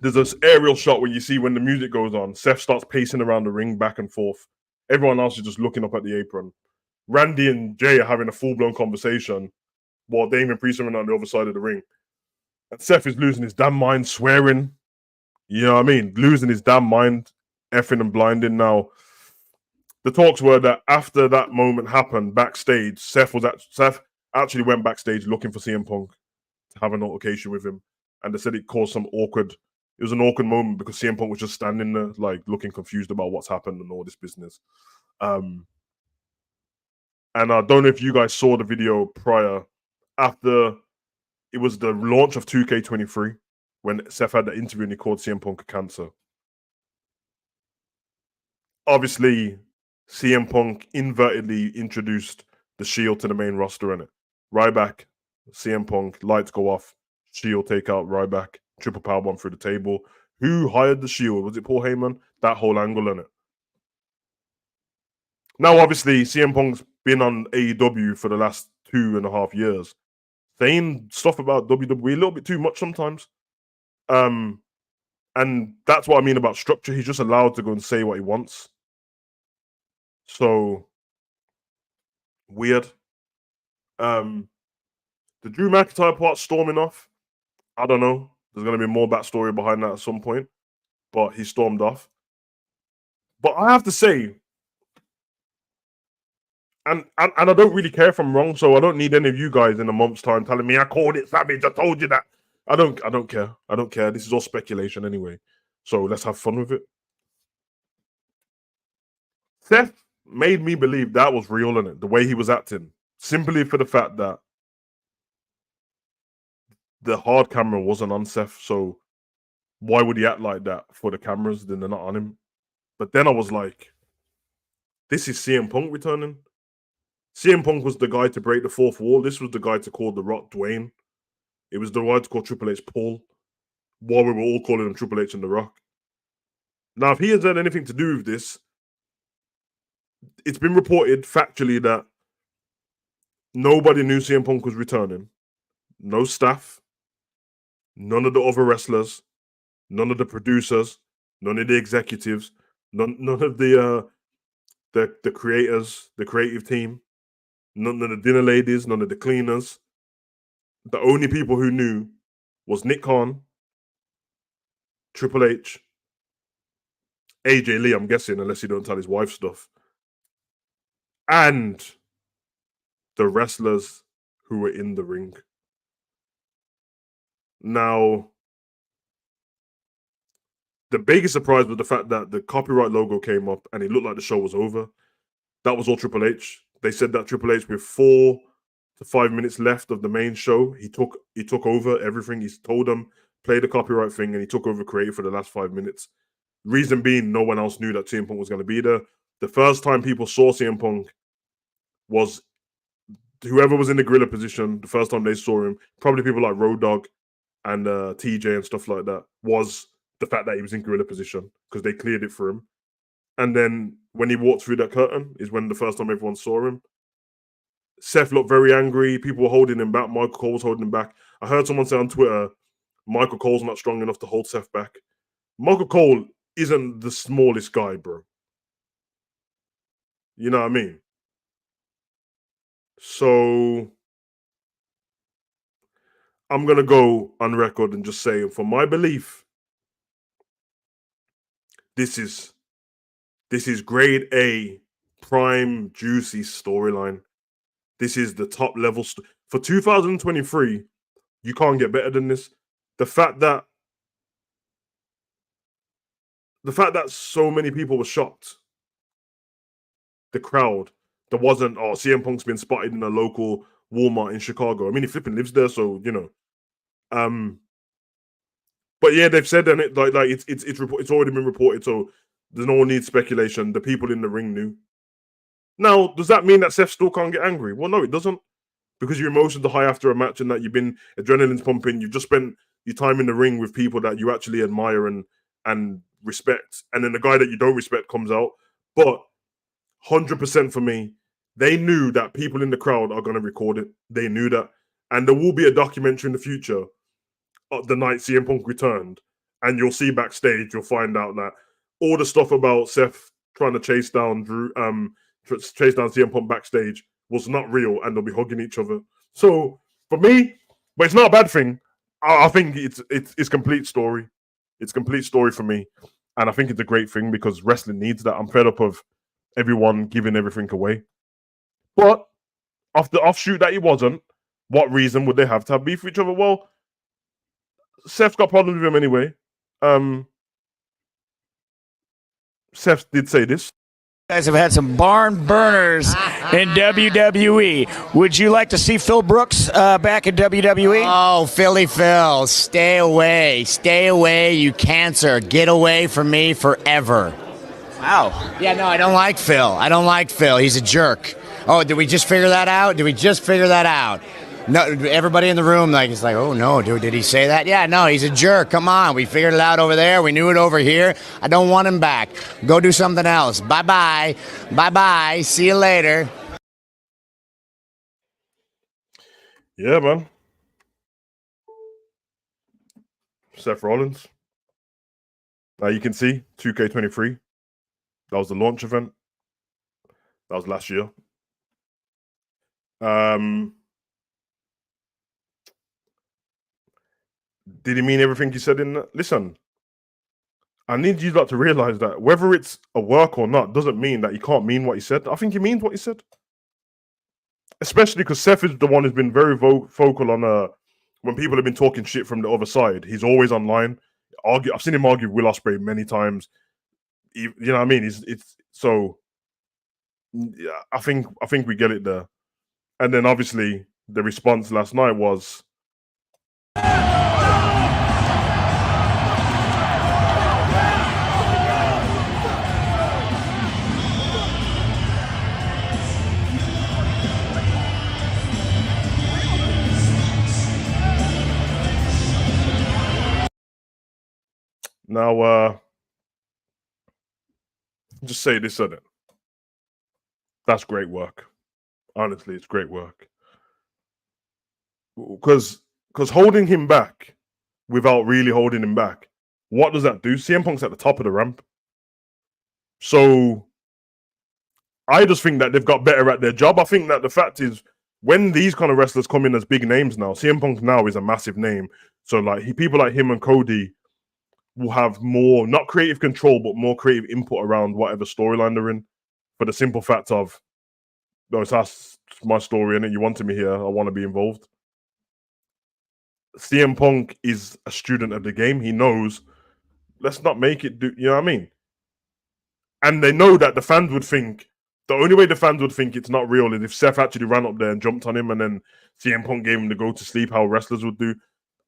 There's this aerial shot where you see when the music goes on, Seth starts pacing around the ring back and forth. Everyone else is just looking up at the apron. Randy and Jay are having a full-blown conversation while Damian Priest are on the other side of the ring. And Seth is losing his damn mind, swearing. You know what I mean? Losing his damn mind, effing and blinding. Now, the talks were that after that moment happened backstage, Seth actually went backstage looking for CM Punk to have an altercation with him. And they said it caused some awkward. It was an awkward moment because CM Punk was just standing there, like looking confused about what's happened and all this business. And I don't know if you guys saw the video prior. After it was the launch of 2K23 when Seth had that interview and he called CM Punk a cancer. Obviously, CM Punk invertedly introduced the Shield to the main roster in it. Ryback, CM Punk, lights go off, Shield take out Ryback, triple power bomb through the table. Who hired the Shield? Was it Paul Heyman? That whole angle in it. Now, obviously, CM Punk's been on AEW for the last 2.5 years, saying stuff about WWE a little bit too much sometimes. And that's what I mean about structure. He's just allowed to go and say what he wants. So weird. The Drew McIntyre part storming off. I don't know. There's gonna be more backstory behind that at some point. But he stormed off. But I have to say, and I don't really care if I'm wrong, so I don't need any of you guys in a month's time telling me I called it Savage. I told you that. I don't care. I don't care. This is all speculation anyway. So let's have fun with it. Seth made me believe that was real in it, the way he was acting. Simply for the fact that the hard camera wasn't on Seth, so why would he act like that for the cameras? Then they're not on him. But then I was like, this is CM Punk returning. CM Punk was the guy to break the fourth wall. This was the guy to call The Rock Dwayne. It was the guy to call Triple H Paul, while we were all calling him Triple H and The Rock. Now, if he has had anything to do with this, it's been reported factually that nobody knew CM Punk was returning. No staff, none of the other wrestlers, none of the producers, none of the executives, none of the creators, the creative team, none of the dinner ladies, none of the cleaners. The only people who knew was Nick Khan, Triple H, AJ Lee, I'm guessing, unless he don't tell his wife stuff, and the wrestlers who were in the ring. Now, the biggest surprise was the fact that the copyright logo came up and it looked like the show was over. That was all Triple H. They said that Triple H, with 4 to 5 minutes left of the main show, he took over everything. He told them, play the copyright thing, and he took over creative for the last 5 minutes. Reason being, no one else knew that CM Punk was going to be there. The first time people saw CM Punk was whoever was in the gorilla position. The first time they saw him, probably people like Road Dogg and TJ and stuff like that, was the fact that he was in gorilla position because they cleared it for him. And then when he walked through that curtain is when the first time everyone saw him. Seth looked very angry. People were holding him back. Michael Cole was holding him back. I heard someone say on Twitter, Michael Cole's not strong enough to hold Seth back. Michael Cole isn't the smallest guy, bro. You know what I mean? So I'm going to go on record and just say, for my belief, this is grade A, prime, juicy storyline. This is the top level. For 2023, you can't get better than this. The fact that so many people were shocked. The crowd. There wasn't, CM Punk's been spotted in a local Walmart in Chicago. I mean, he flipping lives there, so, you know. But yeah, they've said that it's already been reported, so there's no need speculation. The people in the ring knew. Now, does that mean that Seth still can't get angry? Well, no, it doesn't. Because your emotions are high after a match and that you've been adrenaline's pumping. You've just spent your time in the ring with people that you actually admire and respect. And then the guy that you don't respect comes out. But 100% for me, they knew that people in the crowd are going to record it. They knew that. And there will be a documentary in the future of the night CM Punk returned. And you'll see backstage, you'll find out that all the stuff about Seth trying to chase down CM Punk backstage was not real, and they'll be hugging each other. So for me, but it's not a bad thing. I think it's complete story. It's complete story for me, and I think it's a great thing because wrestling needs that. I'm fed up of everyone giving everything away. But off the offshoot that he wasn't, what reason would they have to have beef with each other? Well, Seth's got problems with him anyway. Seth did say this. guys have had some barn burners in WWE. Would you like to see Phil Brooks back in WWE? Oh, Philly Phil, stay away. Stay away, you cancer. Get away from me forever. Wow. Yeah, no, I don't like Phil. I don't like Phil. He's a jerk. Oh, did we just figure that out? No, everybody in the room is like, oh no, dude, did he say that? Yeah, no, he's a jerk. Come on, we figured it out over there. We knew it over here. I don't want him back. Go do something else. Bye-bye. Bye-bye. See you later. Yeah, man. Seth Rollins. Now you can see 2K23. That was the launch event. That was last year. Did he mean everything he said in that? Listen, I need you lot to realize that whether it's a work or not doesn't mean that he can't mean what he said. I think he means what he said. Especially because Seth is the one who's been very vocal on when people have been talking shit from the other side. He's always online. I've seen him argue with Will Ospreay many times. You know what I mean? It's so. Yeah, I think we get it there. And then obviously the response last night was. Now, just say this on it. That's great work. Honestly, it's great work. Because holding him back without really holding him back, what does that do? CM Punk's at the top of the ramp. So I just think that they've got better at their job. I think that the fact is, when these kind of wrestlers come in as big names now, CM Punk now is a massive name. So people like him and Cody will have more, not creative control, but more creative input around whatever storyline they're in. For the simple fact of, no, that's my story, and you wanted me here, I want to be involved. CM Punk is a student of the game. He knows, let's not make it do, you know what I mean? And they know that the fans would think, the only way the fans would think it's not real is if Seth actually ran up there and jumped on him and then CM Punk gave him the go to sleep, how wrestlers would do.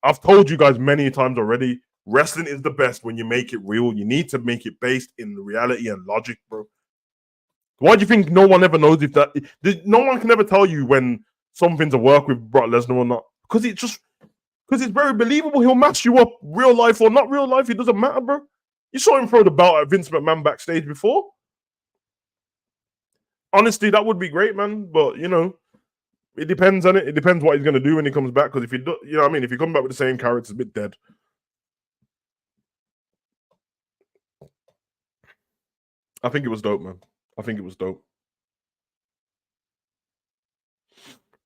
I've told you guys many times already, wrestling is the best when you make it real. You need to make it based in reality and logic, bro. Why do you think no one ever knows if that? No one can ever tell you when something's a work with Brock Lesnar or not. Because it's very believable. He'll match you up real life or not real life. It doesn't matter, bro. You saw him throw the belt at Vince McMahon backstage before. Honestly, that would be great, man. But, it depends on it. It depends what he's going to do when he comes back. Because if he do, you know what I mean? If he comes back with the same character, it's a bit dead. I think it was dope, man. I think it was dope.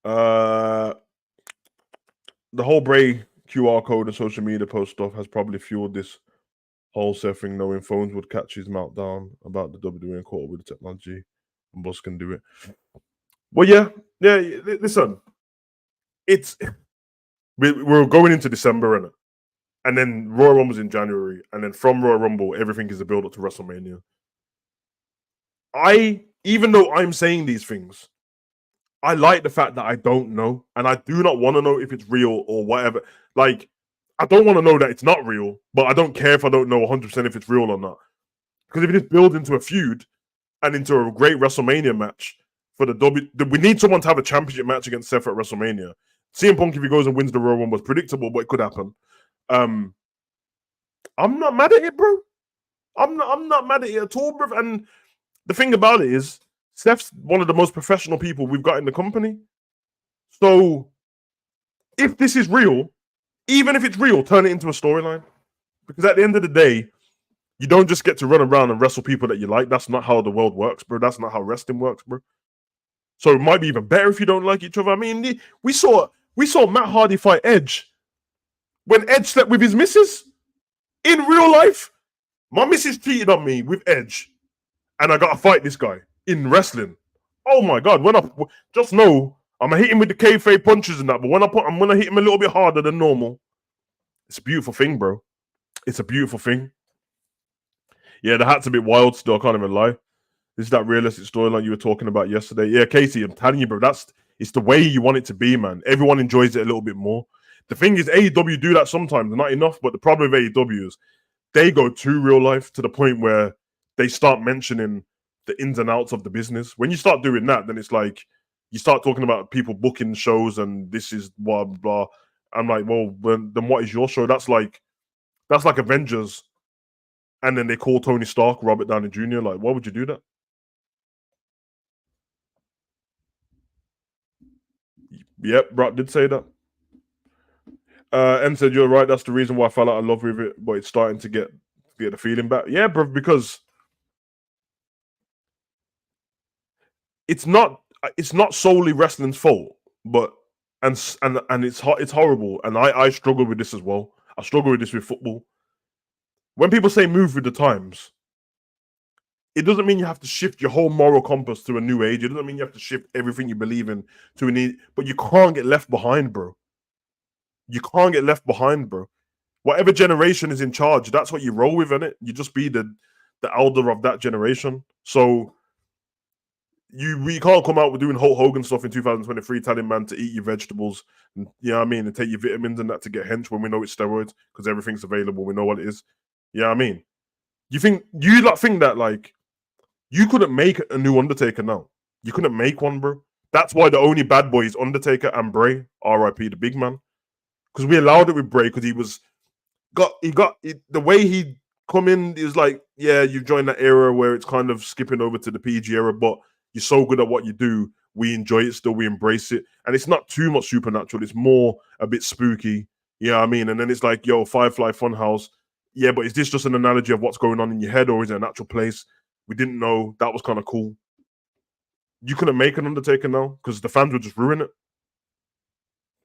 The whole Bray QR code and social media post stuff has probably fueled this whole Seth thing, knowing phones would catch his meltdown about the WWE and caught with the technology, and Bus can do it. Well, yeah. Listen, we're going into December, and then Royal Rumble's in January, and then from Royal Rumble, everything is a build up to WrestleMania. Even though I'm saying these things, I like the fact that I don't know, and I do not want to know if it's real or whatever. I don't want to know that it's not real, but I don't care if I don't know 100% if it's real or not. Because if it is built into a feud and into a great WrestleMania match for we need someone to have a championship match against Seth at WrestleMania. CM Punk, if he goes and wins the Royal Rumble, was predictable, but it could happen. I'm not mad at it, bro. I'm not mad at it at all, bro. And the thing about it is, Steph's one of the most professional people we've got in the company. So, if this is real, even if it's real, turn it into a storyline. Because at the end of the day, you don't just get to run around and wrestle people that you like. That's not how the world works, bro. That's not how wrestling works, bro. So it might be even better if you don't like each other. I mean, we saw Matt Hardy fight Edge when Edge slept with his missus in real life. My missus cheated on me with Edge, and I got to fight this guy in wrestling. Oh my God! Just know I'm gonna hit him with the kayfabe punches and that, but I'm gonna hit him a little bit harder than normal. It's a beautiful thing, bro. It's a beautiful thing. Yeah, the hat's a bit wild still. I can't even lie. This is that realistic storyline you were talking about yesterday. Yeah, Casey, I'm telling you, bro, it's the way you want it to be, man. Everyone enjoys it a little bit more. The thing is, AEW do that sometimes, not enough. But the problem with AEW is they go too real life to the point where they start mentioning the ins and outs of the business. When you start doing that, then it's like you start talking about people booking shows and this is blah blah. I'm like, well, then what is your show? That's like Avengers, and then they call Tony Stark Robert Downey Jr. Like, why would you do that? Yep, Brock did say that. M said you're right. That's the reason why I fell out of love with it, but it's starting to get the feeling back. Yeah, bro, because it's not solely wrestling's fault, but and it's horrible. And I struggle with this as well. I struggle with this with football. When people say move with the times, it doesn't mean you have to shift your whole moral compass to a new age. It doesn't mean you have to shift everything you believe in to a need, but you can't get left behind, bro. You can't get left behind, bro. Whatever generation is in charge, that's what you roll with, innit? You just be the elder of that generation. So we can't come out with doing Hulk Hogan stuff in 2023, telling man to eat your vegetables, and, you know what I mean, and take your vitamins and that to get hench when we know it's steroids because everything's available. We know what it is. You know what I mean? You think that like you couldn't make a new Undertaker now? You couldn't make one, bro. That's why the only bad boy is Undertaker and Bray, R.I.P. the big man. Because we allowed it with Bray because the way he come in is like, yeah, you've joined that era where it's kind of skipping over to the PG era, but you're so good at what you do. We enjoy it still. We embrace it. And it's not too much supernatural. It's more a bit spooky. You know what I mean? And then it's like, yo, Firefly Funhouse. Yeah, but is this just an analogy of what's going on in your head or is it an actual place? We didn't know. That was kind of cool. You couldn't make an Undertaker now because the fans would just ruin it.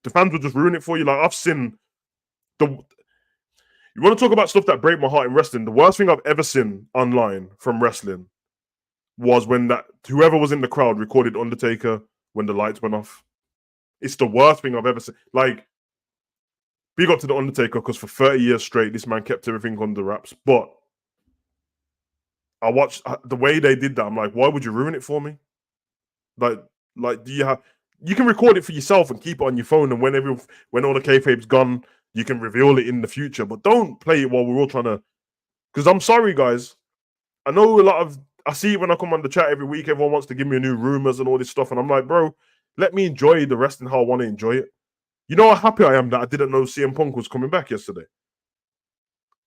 The fans would just ruin it for you. Like, I've seen you want to talk about stuff that break my heart in wrestling? The worst thing I've ever seen online from wrestling was when whoever was in the crowd recorded Undertaker when the lights went off. It's the worst thing I've ever seen. Like, big up to the Undertaker because for 30 years straight, this man kept everything under wraps. But I watched the way they did that. I'm like, why would you ruin it for me? Like, you can record it for yourself and keep it on your phone, and when all the kayfabe's gone, you can reveal it in the future. But don't play it while we're all trying to. Because I'm sorry, guys. I know I see it when I come on the chat every week. Everyone wants to give me new rumors and all this stuff, and I'm like, bro, let me enjoy the wrestling how I want to enjoy it. You know how happy I am that I didn't know CM Punk was coming back yesterday.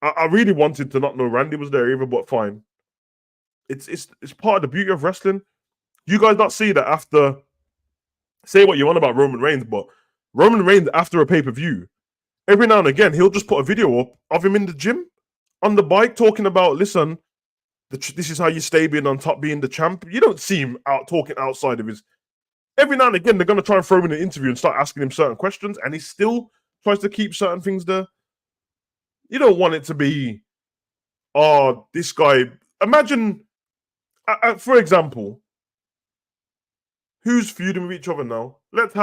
I really wanted to not know Randy was there either, but fine. It's part of the beauty of wrestling. You guys not see that after. Say what you want about Roman Reigns, but Roman Reigns after a pay-per-view, every now and again, he'll just put a video up of him in the gym on the bike talking about, listen, this is how you stay being on top, being the champ. You don't see him talking outside of his. Every now and again, they're going to try and throw him in an interview and start asking him certain questions, and he still tries to keep certain things there. You don't want it to be, this guy. Imagine, for example, who's feuding with each other now? Let's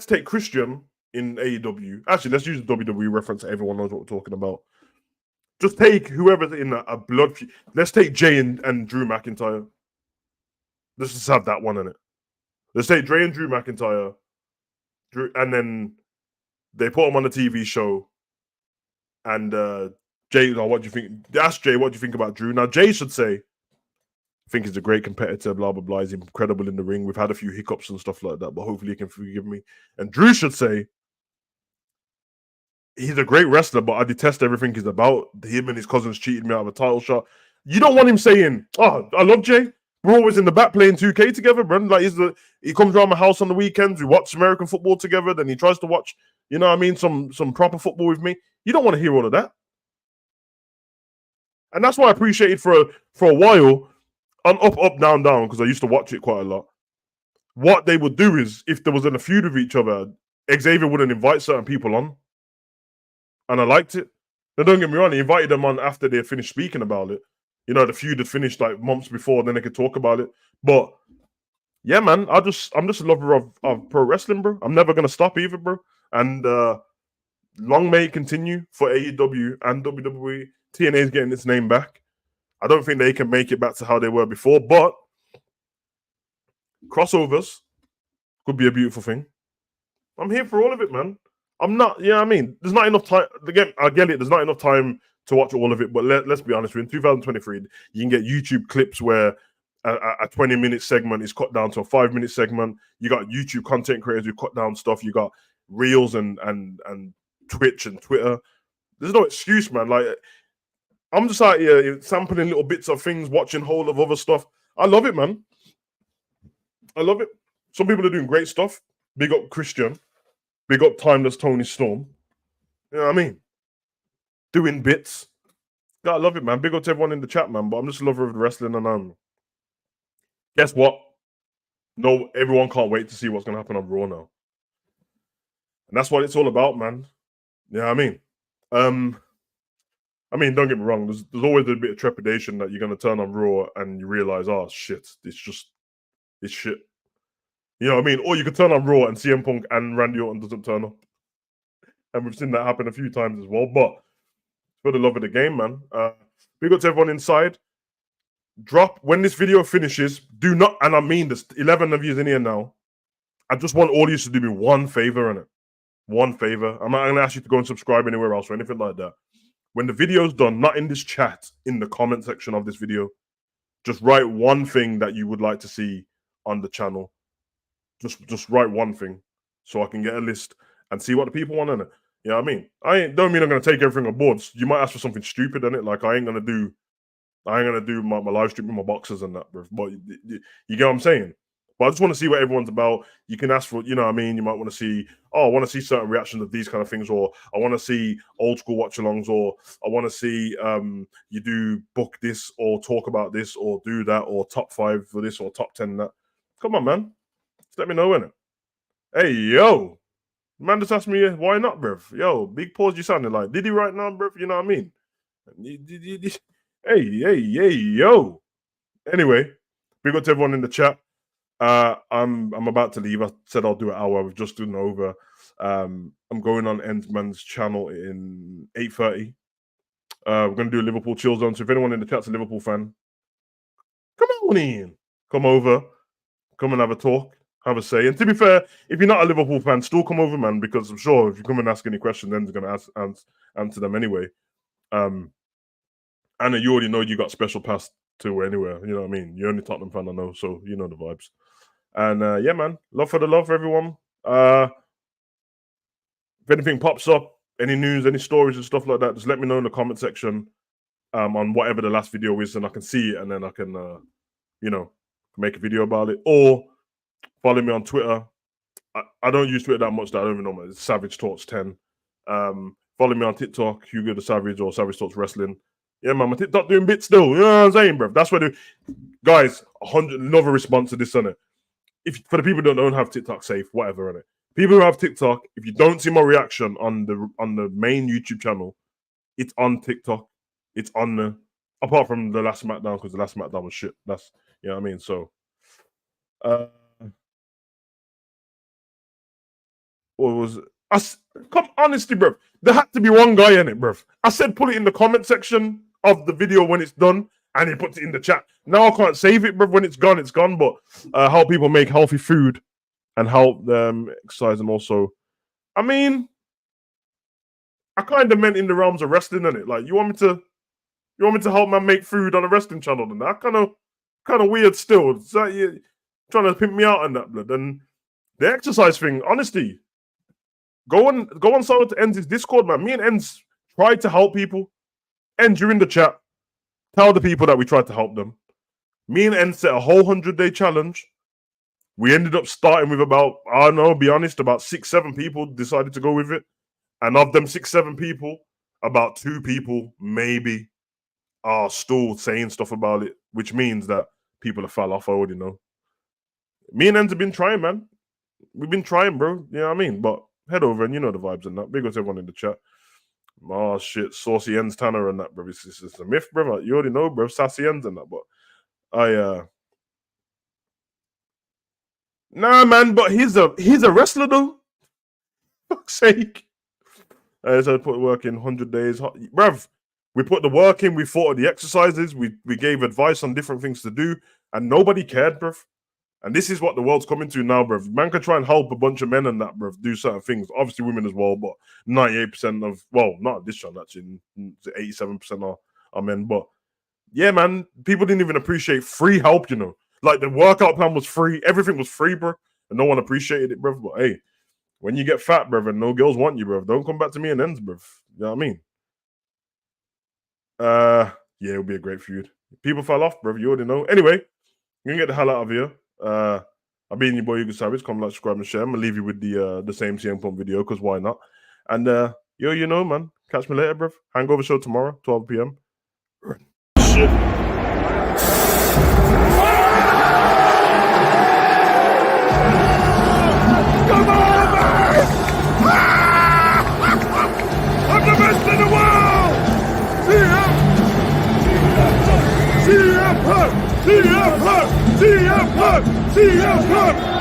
take Christian in AEW. Actually, let's use the WWE reference so everyone knows what we're talking about. Just take whoever's in a blood feud. Let's take Jay and Drew McIntyre. Let's just have that one in it. Let's take Dre and Drew McIntyre. And then they put them on a TV show. And Jay, what do you think? Ask Jay, what do you think about Drew? Now, Jay should say, I think he's a great competitor, blah, blah, blah. He's incredible in the ring. We've had a few hiccups and stuff like that, but hopefully he can forgive me. And Drew should say, he's a great wrestler, but I detest everything he's about. Him and his cousins cheated me out of a title shot. You don't want him saying, oh, I love Jay. We're always in the back playing 2K together, bro. Like, he comes around my house on the weekends. We watch American football together. Then he tries to watch, you know what I mean, some proper football with me. You don't want to hear all of that. And that's why I appreciated for a while on up, down, down, because I used to watch it quite a lot. What they would do is, if there was a feud with each other, Xavier wouldn't invite certain people on. And I liked it. Now, don't get me wrong, he invited them on after they had finished speaking about it. You know, the feud had finished like months before, then they could talk about it. But yeah, man, I'm just a lover of pro wrestling, bro. I'm never gonna stop either, bro. And long may it continue for AEW and WWE. TNA is getting its name back. I don't think they can make it back to how they were before, but crossovers could be a beautiful thing. I'm here for all of it, man. I'm not, you know what I mean? There's not enough time. Again, I get it. There's not enough time to watch all of it, but let's be honest. We're in 2023. You can get YouTube clips where a 20-minute segment is cut down to a 5-minute segment. You got YouTube content creators who cut down stuff. You got Reels and Twitch and Twitter. There's no excuse, man. Like, I'm just out here sampling little bits of things, watching whole of other stuff. I love it, man. I love it. Some people are doing great stuff. Big up Christian. Big up Timeless Tony Storm. You know what I mean? Doing bits. God, I love it, man. Big up to everyone in the chat, man. But I'm just a lover of the wrestling, and guess what? No, everyone can't wait to see what's gonna happen on Raw now. And that's what it's all about, man. You know what I mean? Don't get me wrong, there's always a bit of trepidation that you're gonna turn on Raw and you realize, oh shit, it's shit. You know what I mean? Or you could turn on Raw and CM Punk and Randy Orton doesn't turn up. And we've seen that happen a few times as well. But for the love of the game, man. Big up to everyone inside. Drop when this video finishes. Do not, and I mean this, 11 of you in here now. I just want all of you to do me one favor on it. One favor. I'm not going to ask you to go and subscribe anywhere else or anything like that. When the video's done, not in this chat, in the comment section of this video, just write one thing that you would like to see on the channel. Just write one thing so I can get a list and see what the people want in it. You know what I mean? Don't mean I'm gonna take everything on board. You might ask for something stupid in it, like I ain't gonna do my live stream with my boxers and that, bro. But you get what I'm saying? But I just want to see what everyone's about. You can ask for, you know what I mean? You might want to see, I want to see certain reactions of these kind of things, or I want to see old school watch alongs, or I want to see you do book this or talk about this or do that, or top 5 for this or top 10 that. Come on, man. Just let me know, innit? Hey, yo. Man just asked me, why not, bruv? Yo, big pause you sounded like. Did he right now, bruv? You know what I mean? Hey, yo. Anyway, big up to everyone in the chat. I'm about to leave. I said I'll do an hour. We've just done over. I'm going on Endman's channel in 8:30. We're going to do a Liverpool chill zone. So if anyone in the chat's a Liverpool fan, come on in. Come over. Come and have a talk. Have a say. And to be fair, if you're not a Liverpool fan, still come over, man, because I'm sure if you come and ask any question, then they're going to answer them anyway. Anna, you already know you got special pass to anywhere. You know what I mean? You're only Tottenham fan, I know, so you know the vibes. And yeah, man, love for the love, everyone. If anything pops up, any news, any stories and stuff like that, just let me know in the comment section on whatever the last video is, and I can see it, and then I can, make a video about it. Or follow me on Twitter. I don't use Twitter that much. I don't even know. It's Savage Talks 10. Follow me on TikTok, Hugo the Savage, or Savage Talks Wrestling. Yeah, man, my TikTok doing bits still. You know what I'm saying, bro? That's where guys, 100 another response to this on it. If for the people who don't have TikTok, safe, whatever on it. People who have TikTok, if you don't see my reaction on the main YouTube channel, it's on TikTok. It's on the apart from the last SmackDown, because the last SmackDown was shit. That's, you know what I mean? So what was come honestly, bro? There had to be one guy in it, bro. I said put it in the comment section of the video when it's done, and he puts it in the chat. Now I can't save it, bro. When it's gone, it's gone. But how people make healthy food and help them exercise, and also, I mean, I kind of meant in the realms of wrestling, innit? Like, you want me to help man make food on a wrestling channel? And that kind of weird still. It's like you're trying to pimp me out on that, blood. And the exercise thing, honestly. Go on Sorrow to End's Discord, man. Me and Ends tried to help people. End, you're in the chat. Tell the people that we tried to help them. Me and Ends set a whole 100-day challenge. We ended up starting with about, I don't know, be honest, about 6-7 people decided to go with it. And of them 6-7 people, about 2 people maybe are still saying stuff about it, which means that people have fell off, I already know. Me and Ends have been trying, man. We've been trying, bro. You know what I mean? But head over and you know the vibes and that. Big up to everyone in the chat. Oh shit, Saucy Ends Tanner and that, bro. It's a myth, bro. You already know, bro. Sassy Ends and that, but nah, man. But he's a wrestler though. Fuck's sake. So I put work in 100 days, bruv. We put the work in. We thought of the exercises. We gave advice on different things to do, and nobody cared, bruv. And this is what the world's coming to now, bruv. Man can try and help a bunch of men and that, bruv, do certain things. Obviously, women as well, but 98% of, well, not this one, actually, 87% are men. But yeah, man, people didn't even appreciate free help, you know. Like the workout plan was free. Everything was free, bro. And no one appreciated it, bruv. But hey, when you get fat, bruv, and no girls want you, bruv, don't come back to me and ends, bruv. You know what I mean? Yeah, it'll be a great feud. People fell off, bruv. You already know. Anyway, you're gonna get the hell out of here. I've been your boy Hugo Savage. Come like, subscribe, and share. I'm gonna leave you with the same CM Punk video, because why not? And yo, you know, man. Catch me later, bruv. Hangover show tomorrow, 12 p.m. Shit. Come on, man! I'm the best in the world! CM Punk! CM Punk! CM Punk! CM Punk!